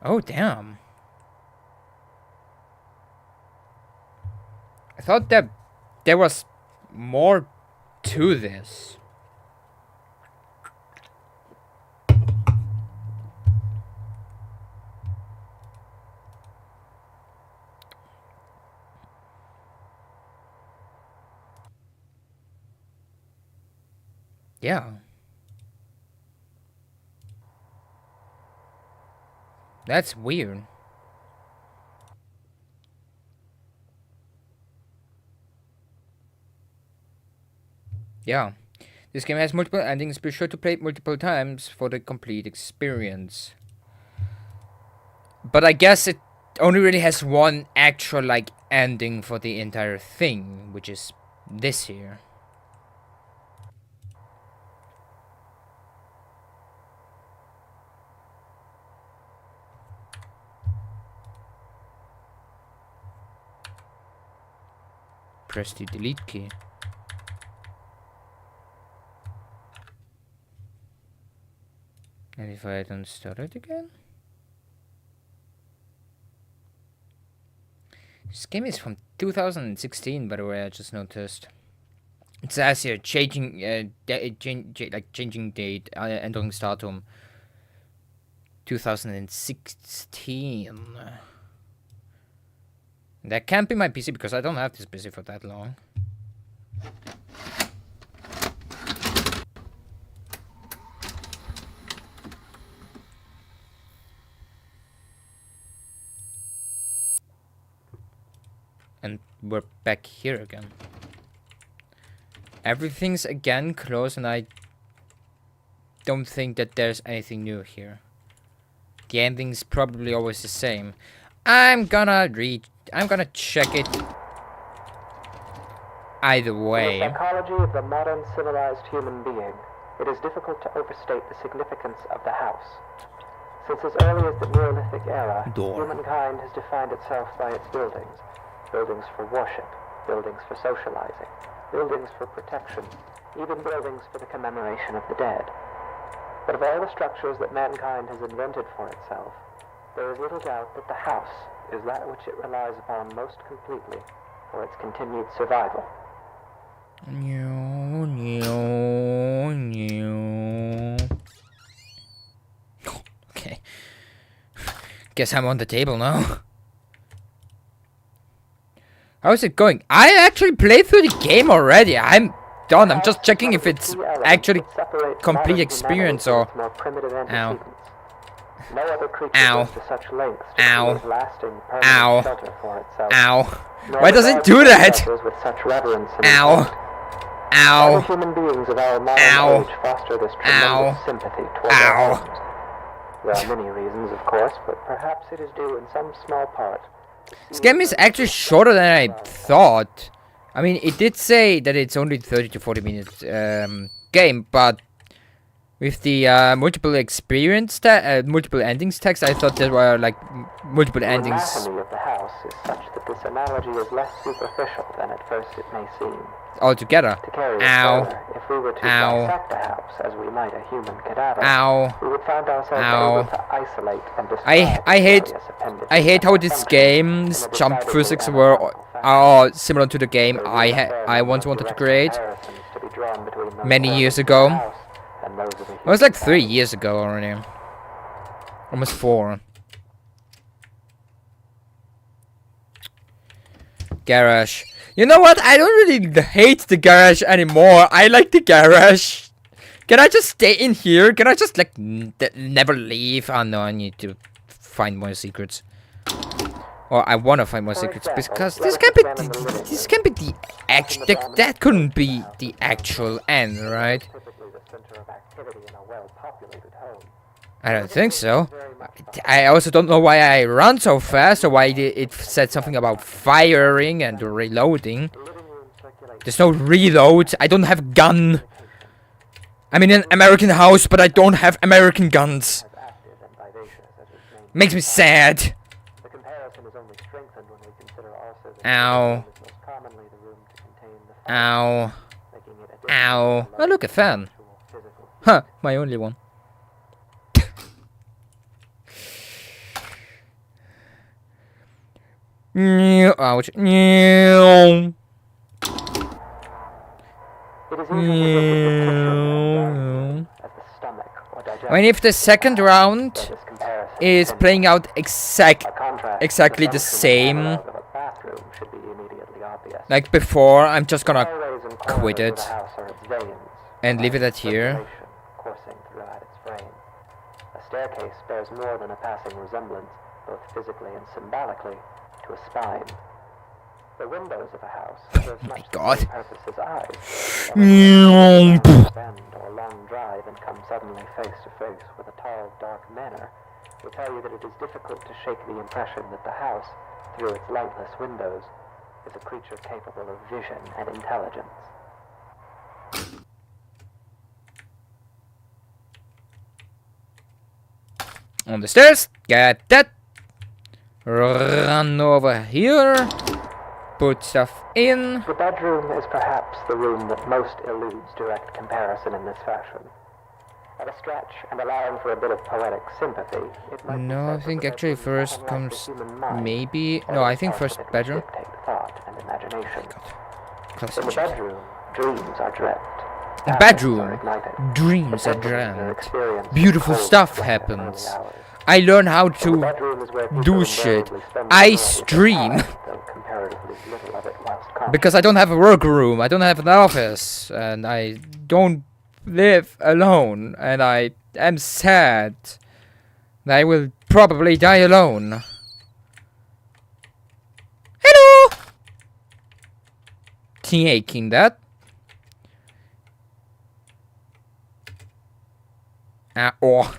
Oh, damn. I thought that there was more to this. Yeah. That's weird. Yeah. This game has multiple endings. Be sure to play it multiple times for the complete experience. But I guess it only really has one actual, like, ending for the entire thing, which is this here. Press the delete key. And if I don't start it again? This game is from 2016, by the way, I just noticed. It says here, changing date, entering startum 2016. That can't be my PC because I don't have this PC for that long. And we're back here again. Everything's again closed, and I don't think that there's anything new here. The ending's probably always the same. I'm gonna check it either way. In the psychology of the modern civilized human being, it is difficult to overstate the significance of the house. Since as early as the Neolithic era, humankind has defined itself by its buildings. Buildings for worship, buildings for socializing, buildings for protection, even buildings for the commemoration of the dead. But of all the structures that mankind has invented for itself, there is little doubt that the house is that which it relies upon most completely for its continued survival. Okay. Guess I'm on the table now. How's it going? I actually played through the game already. I'm done. I'm just checking if it's actually complete experience or... Ow. No other creature Ow. goes to such lengths to Ow. create lasting, permanent Ow. shelter for itself. Ow. Nor Why does it regards do its that? possessors with such reverence and Ow. respect. All Ow. the human beings of our modern Ow. age foster this Ow. tremendous sympathy toward Ow. their homes. There are many reasons, of course, but perhaps it is due in some small part. This game is actually shorter than I thought. I mean, it did say that it's only 30 to 40 minutes game, but with the multiple experience, multiple endings text, I thought there were like multiple The endings. anatomy of the house is such that this analogy is less superficial than at first it may seem. Altogether. To carry it Ow. further, if we were to Ow. dissect a house as we might a human cadaver, Ow. we would find ourselves Ow. able to isolate and describe I hate various appendages I hate how and this functions game's in a jump decidedly physics anatomical fashion. are similar to the game There I is a fair I number once of wanted to direct create. comparisons to be be drawn between those Many servants years of the ago. house and those of the It was like human 3 family. years ago already. Almost 4. Garage. You know what? I don't really hate the garage anymore. I like the garage. Can I just stay in here? Can I just like never leave? Oh no, I need to find more secrets. Or I want to find more For secrets example, because let this us can't be examine the living this room. can't be the actual that couldn't be the actual end, right? Typically the center of activity in a well-populated home. I don't think so. I also don't know why I run so fast or why it said something about firing and reloading. The living room circulates There's no reload. I don't have gun. I'm in an American house, but I don't have American guns. as active and vivacious as its name. Makes me sad. The comparison is only strengthened when we consider also that Ow. the room is most commonly the room to contain the fire, Ow. making it a Ow. different Oh, look, a fan. actual physical Huh, my only one. Ouch. It is inconsistent with the kitchen as the stomach or digestive I mean, if the second system. round So this comparison is tends playing out by contrast, exactly the functional same analog of a bathroom should be immediately obvious. like before, I'm just gonna Hallways and quit corridors of it the house are its veins, and leave it at providing here. circulation coursing throughout its frame. A staircase bears more than a passing resemblance, both physically and symbolically, to a spine. The windows of a house serve much the God. same purpose as eyes. Mm. Bend or long drive and come suddenly face to face with a tall, dark manor will tell you that it is difficult to shake the impression that the house, through its lightless windows, is a creature capable of vision and intelligence. On the stairs, get that. Run over here. Put stuff in. The bedroom is perhaps the room that most eludes direct comparison in this fashion. At a stretch, and allowing for a bit of poetic sympathy, it might be No, said I that think the actually bedroom not first unlike the comes human mind, maybe. or No, I the think parts first of it which bedroom. dictate thought and imagination. Close In the it. bedroom, dreams are dreamt. In Passions bedroom, are ignited. dreams are Intentions dreamt. experienced Beautiful cold stuff sweat in happens. early hours. I learn how The to bedroom is where people do shit. invariably spend I the majority of their stream. time, though comparatively little of it whilst conscious. because I don't have a workroom. I don't have an office, and I don't live alone, and I am sad. I will probably die alone. Hello! Taking that. Oh.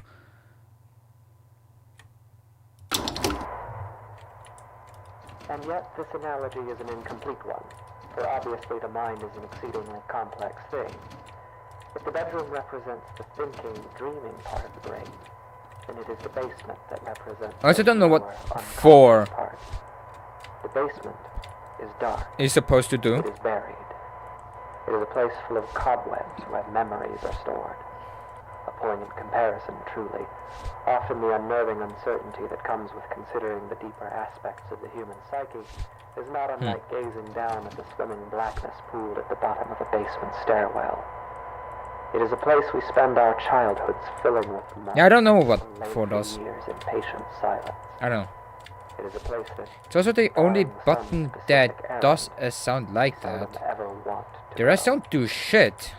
And yet, this analogy is an incomplete one, for obviously the mind is an exceedingly complex thing. If the bedroom represents the thinking, dreaming part of the brain, then it is the basement that represents I also don't know what the unconscious for parts. The basement is dark. is supposed to do. It is buried. It is a place full of cobwebs where memories are stored. A poignant comparison, truly. Often the unnerving uncertainty that comes with considering the deeper aspects of the human psyche is not unlike gazing down at the swimming blackness pooled at the bottom of a basement stairwell. It is a place we spend our childhoods filling with months Yeah, I don't know what and for lengthy does. years in patient silence. I don't know. It is a place that It's also the only barring some button specific that errand, does a sound like seldom that. ever want to The rest go. don't do shit.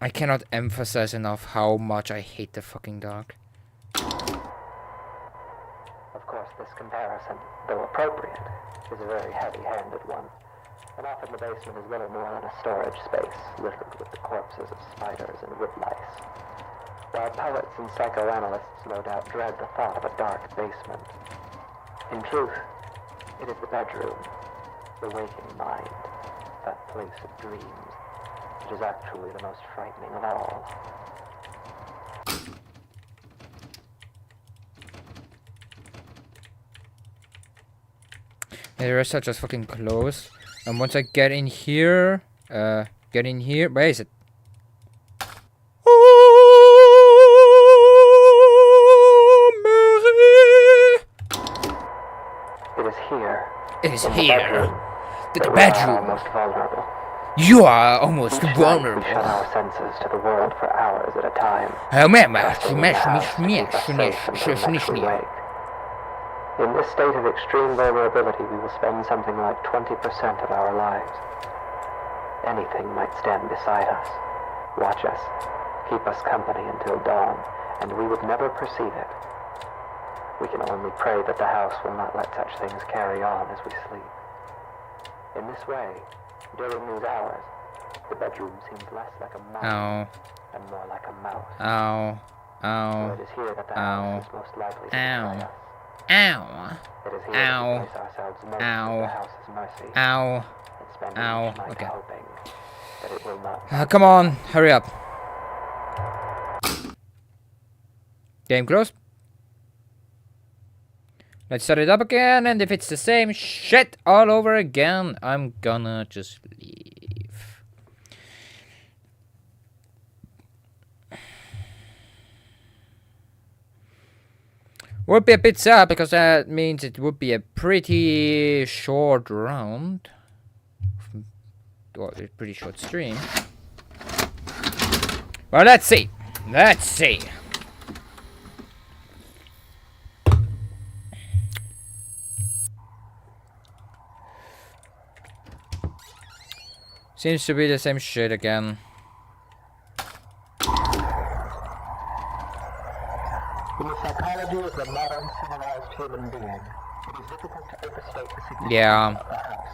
I cannot emphasize enough how much I hate the fucking dark. Of course, this comparison, though appropriate, is a very heavy-handed one. And often the basement is little more than a storage space, littered with the corpses of spiders and woodlice. While poets and psychoanalysts no doubt dread the thought of a dark basement, in truth, it is the bedroom, the waking mind, that place of dreams, that is actually the most frightening of all. Yeah, the rest are just fucking close. And once I get in here, where is it? here. To the we are bedroom. almost vulnerable. You are almost Each night vulnerable. we shut our senses to the world for hours at a time. Remember, Trusting in the house to keep us safe until next we wake. In this state of extreme vulnerability, we will spend something like 20% of our lives. Anything might stand beside us, watch us, keep us company until dawn, and we would never perceive it. We can only pray that the house will not let such things carry on as we sleep. In this way, during these hours, the bedroom seems less like a mouse and more like a mouse. Ow. For Ow. it is here that the house is most likely to betray us. Ow. It is here that we place ourselves most at the house's mercy. Ow. And spend Ow. each night Okay. hoping that it will not. Come on, hurry up. Game closed. Let's start it up again, and if it's the same shit all over again, I'm gonna just leave. Would be a bit sad because that means it would be a pretty short round. Well, a pretty short stream. Well, let's see. Let's see. Seems to be the same shit again. In the psychology of the modern civilized human being, it is difficult to overstate the significance Yeah. of the house.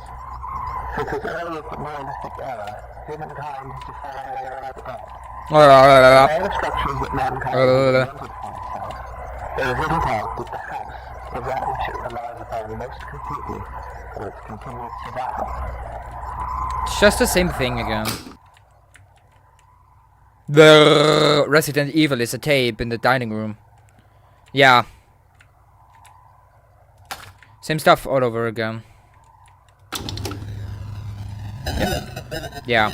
Since as early as the Neolithic era, humankind has defined their bed. All the structures that mankind has invented for itself, there is little doubt that the house is that which it relies upon most completely for its continuous survival. It's just the same thing again. The Resident Evil is a tape in the dining room. Yeah. Same stuff all over again. Yeah. Yeah.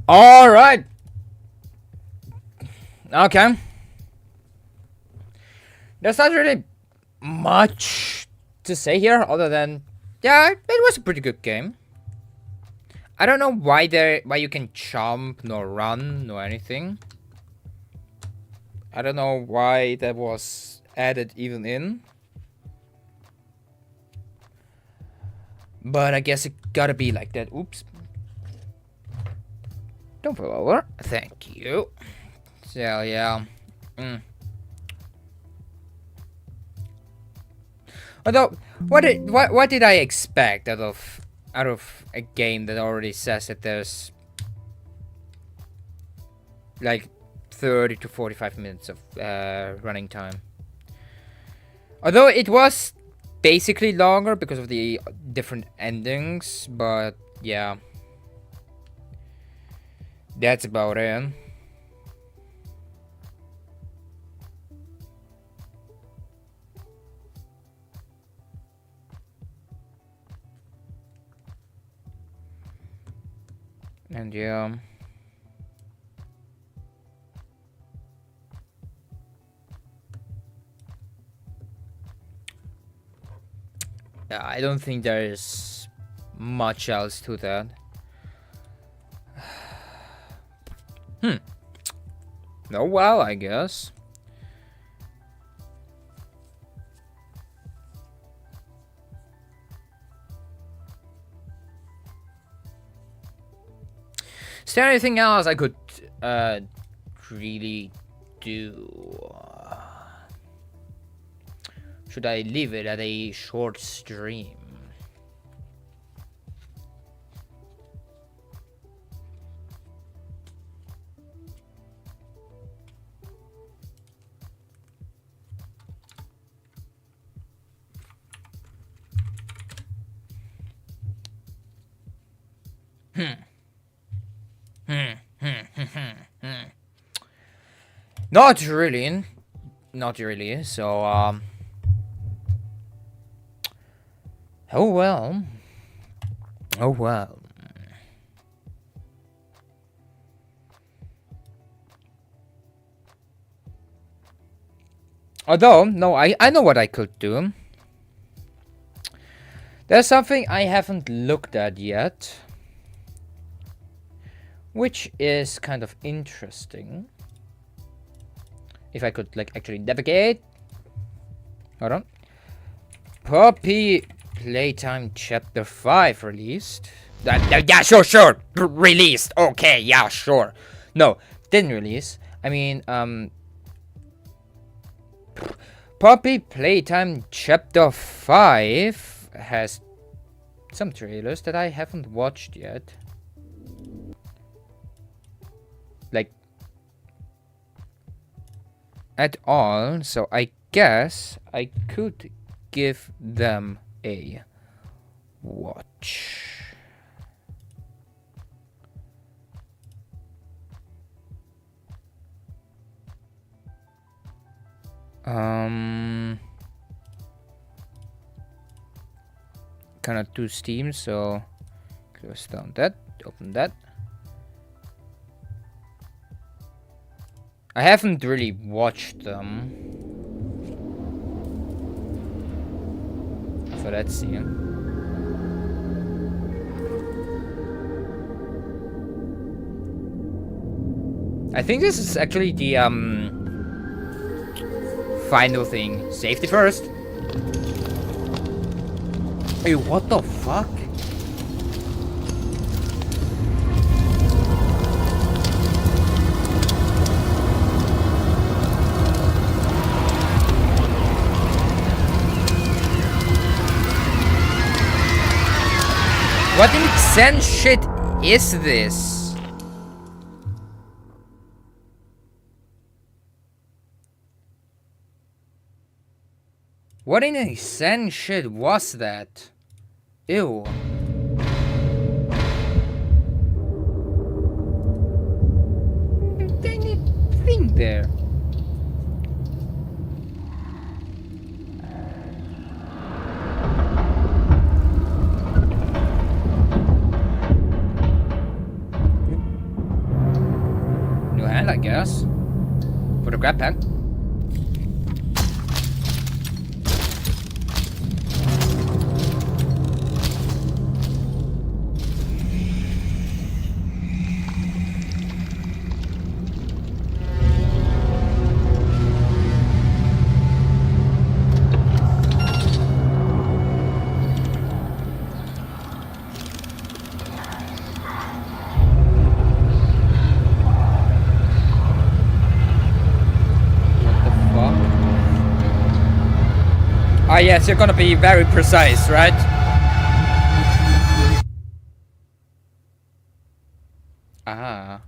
All right. Okay. There's not really much to say here other than, yeah, it was a pretty good game. I don't know why you can jump nor run nor anything. I don't know why that was added even in. But I guess it gotta be like that. Oops. Don't fall over. Thank you. So yeah. Although, what did I expect out of a game that already says that there's like 30 to 45 minutes of running time? Although it was basically longer because of the different endings, but yeah. That's about it. And yeah. Yeah, I don't think there is much else to that. Oh well, I guess. Is there anything else I could really do? Should I leave it at a short stream? Not really. Not really. So Oh well. Oh well. Although, no, I know what I could do. There's something I haven't looked at yet, which is kind of interesting. If I could, like, actually navigate. Hold on. Poppy Playtime Chapter 5 released. Yeah, sure. Released. Okay, yeah, sure. No, didn't release. I mean, Poppy Playtime Chapter 5 has some trailers that I haven't watched yet. Like, at all. So I guess I could give them a watch. Cannot do Steam, so close down that, open that. I haven't really watched them. So let's see. I think this is actually the final thing. Safety first. Hey, what the fuck? What insane shit is this? What insane shit was that? Ew. Tiny thing there. New hand, I guess. For the grab pack. Ah, yes, you're gonna be very precise, right? Ah.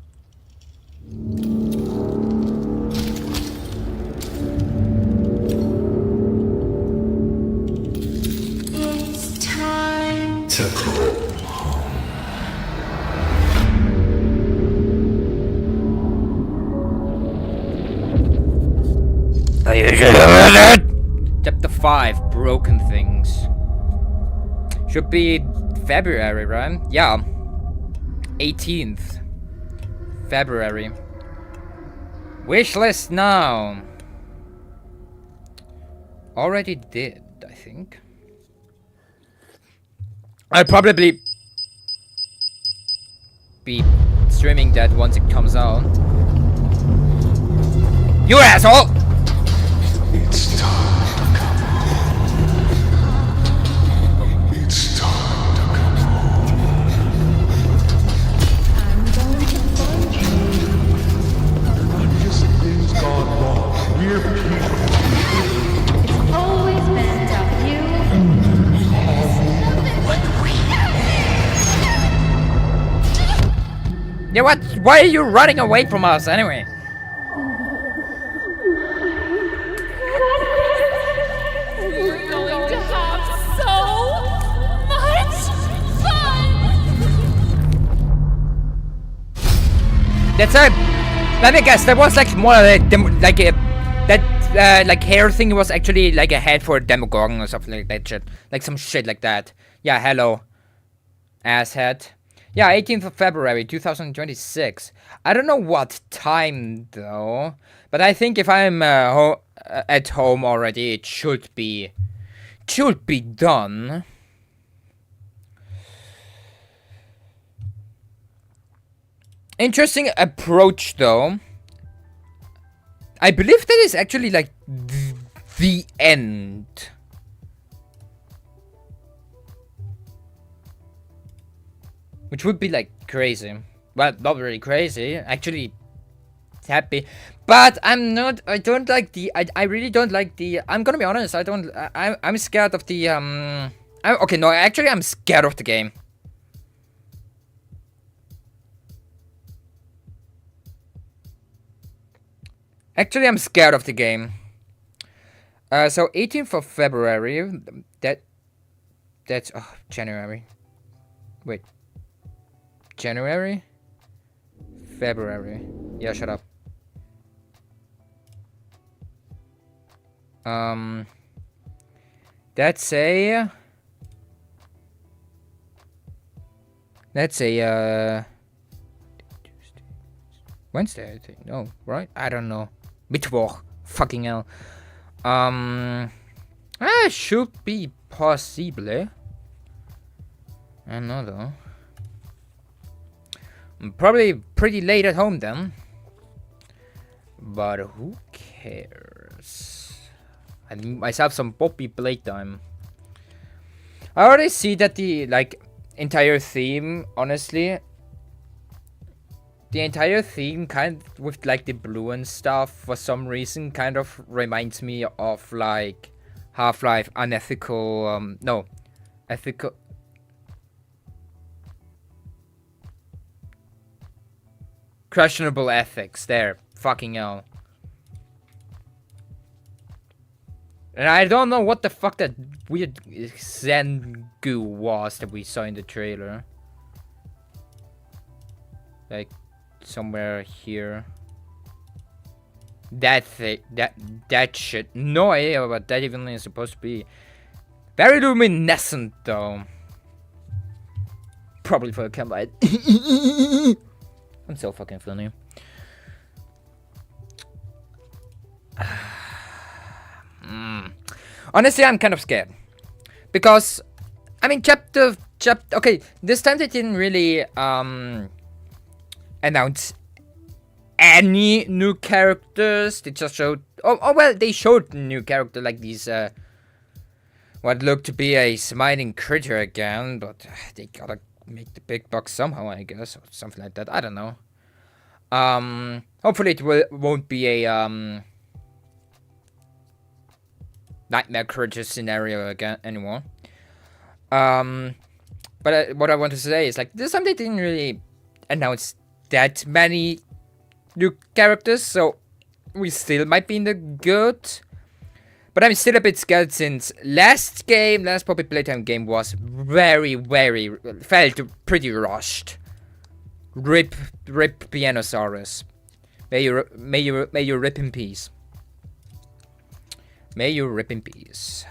It's time to go home. Are you sure about it? Chapter 5, Broken Things. Should be February, right? Yeah. 18th. February. Wishlist now. Already did, I think. I'll probably be streaming that once it comes out. You asshole! It's time. It's time to come home. I'm going to find you. Not just things gone wrong. We're people. It's always been about you. Yeah, what? Why are you running away from us anyway? We're going to have so much fun. That's a. Let me guess. That was like more like a that like hair thing was actually like a head for a Demogorgon or something like that shit. Like some shit like that. Yeah, hello. Asshead. Yeah, 18th of February 2026. I don't know what time though, but I think if I'm at home already, it should be done. Interesting approach though. I believe that is actually like the end. Which would be like crazy. Well, not really crazy. Actually happy. But I'm not, I don't like the, I really don't like the, I'm gonna be honest, I'm scared of the, okay, no, actually I'm scared of the game. Actually, I'm scared of the game. So 18th of February, that's, oh, January. Wait. January? February. Yeah, shut up. That's a Wednesday, I think. No, right? I don't know. Mittwoch. Fucking hell. Should be possible. I don't know though. I'm probably pretty late at home then. But who cares? I need myself some poppy playtime. I already see that the like entire theme, honestly. The entire theme kind of, with like the blue and stuff for some reason kind of reminds me of like Half-Life unethical ethical questionable ethics there. Fucking hell. And I don't know what the fuck that weird Zen goo was that we saw in the trailer. Like somewhere here. That thing, that shit. No idea what that even is supposed to be. Very luminescent though. Probably for a camera. I'm so fucking funny. Honestly, I'm kind of scared. Because, I mean, chapter... Okay, this time they didn't really, announce any new characters. They just showed... Oh, well, they showed new character like these, what looked to be a smiling critter again. But they gotta make the big bucks somehow, I guess. Or something like that. I don't know. Hopefully it won't be a, nightmare critter scenario again anymore. But what I want to say is like this time they didn't really announce that many new characters, so we still might be in the good. But I'm still a bit scared since last Poppy Playtime game was very felt pretty rushed. Rip Pianosaurus. May you rip in peace. May you rip in peace.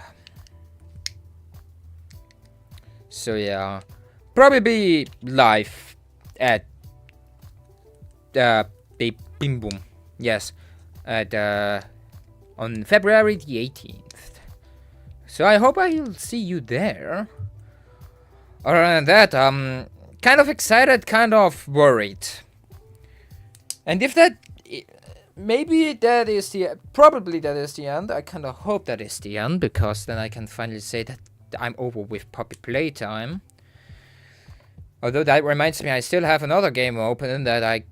So yeah, probably be live at Bim Boom. Yes, at on February the 18th. So I hope I'll see you there. Other than that, kind of excited, kind of worried. And if that, maybe that is probably that is the end. I kind of hope that is the end, because then I can finally say that I'm over with Poppy Playtime. Although that reminds me, I still have another game open that I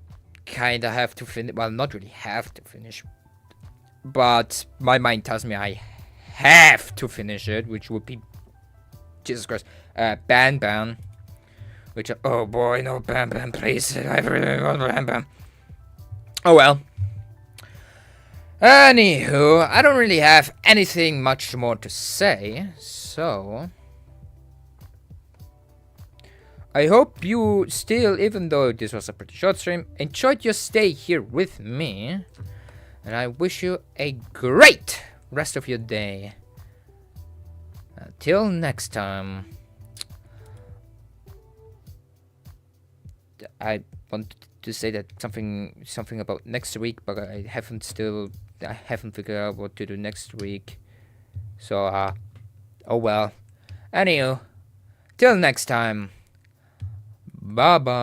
kind of have to finish. Well, not really have to finish, but my mind tells me I have to finish it, which would be, Jesus Christ, Ban. Which, oh boy, no, Ban, please. I really want Ban. Oh well. Anywho, I don't really have anything much more to say, so I hope you still, even though this was a pretty short stream, enjoyed your stay here with me. And I wish you a great rest of your day. Till next time. I wanted to say that something about next week, but I haven't figured out what to do next week. So oh well. Anywho, till next time. Bye bye.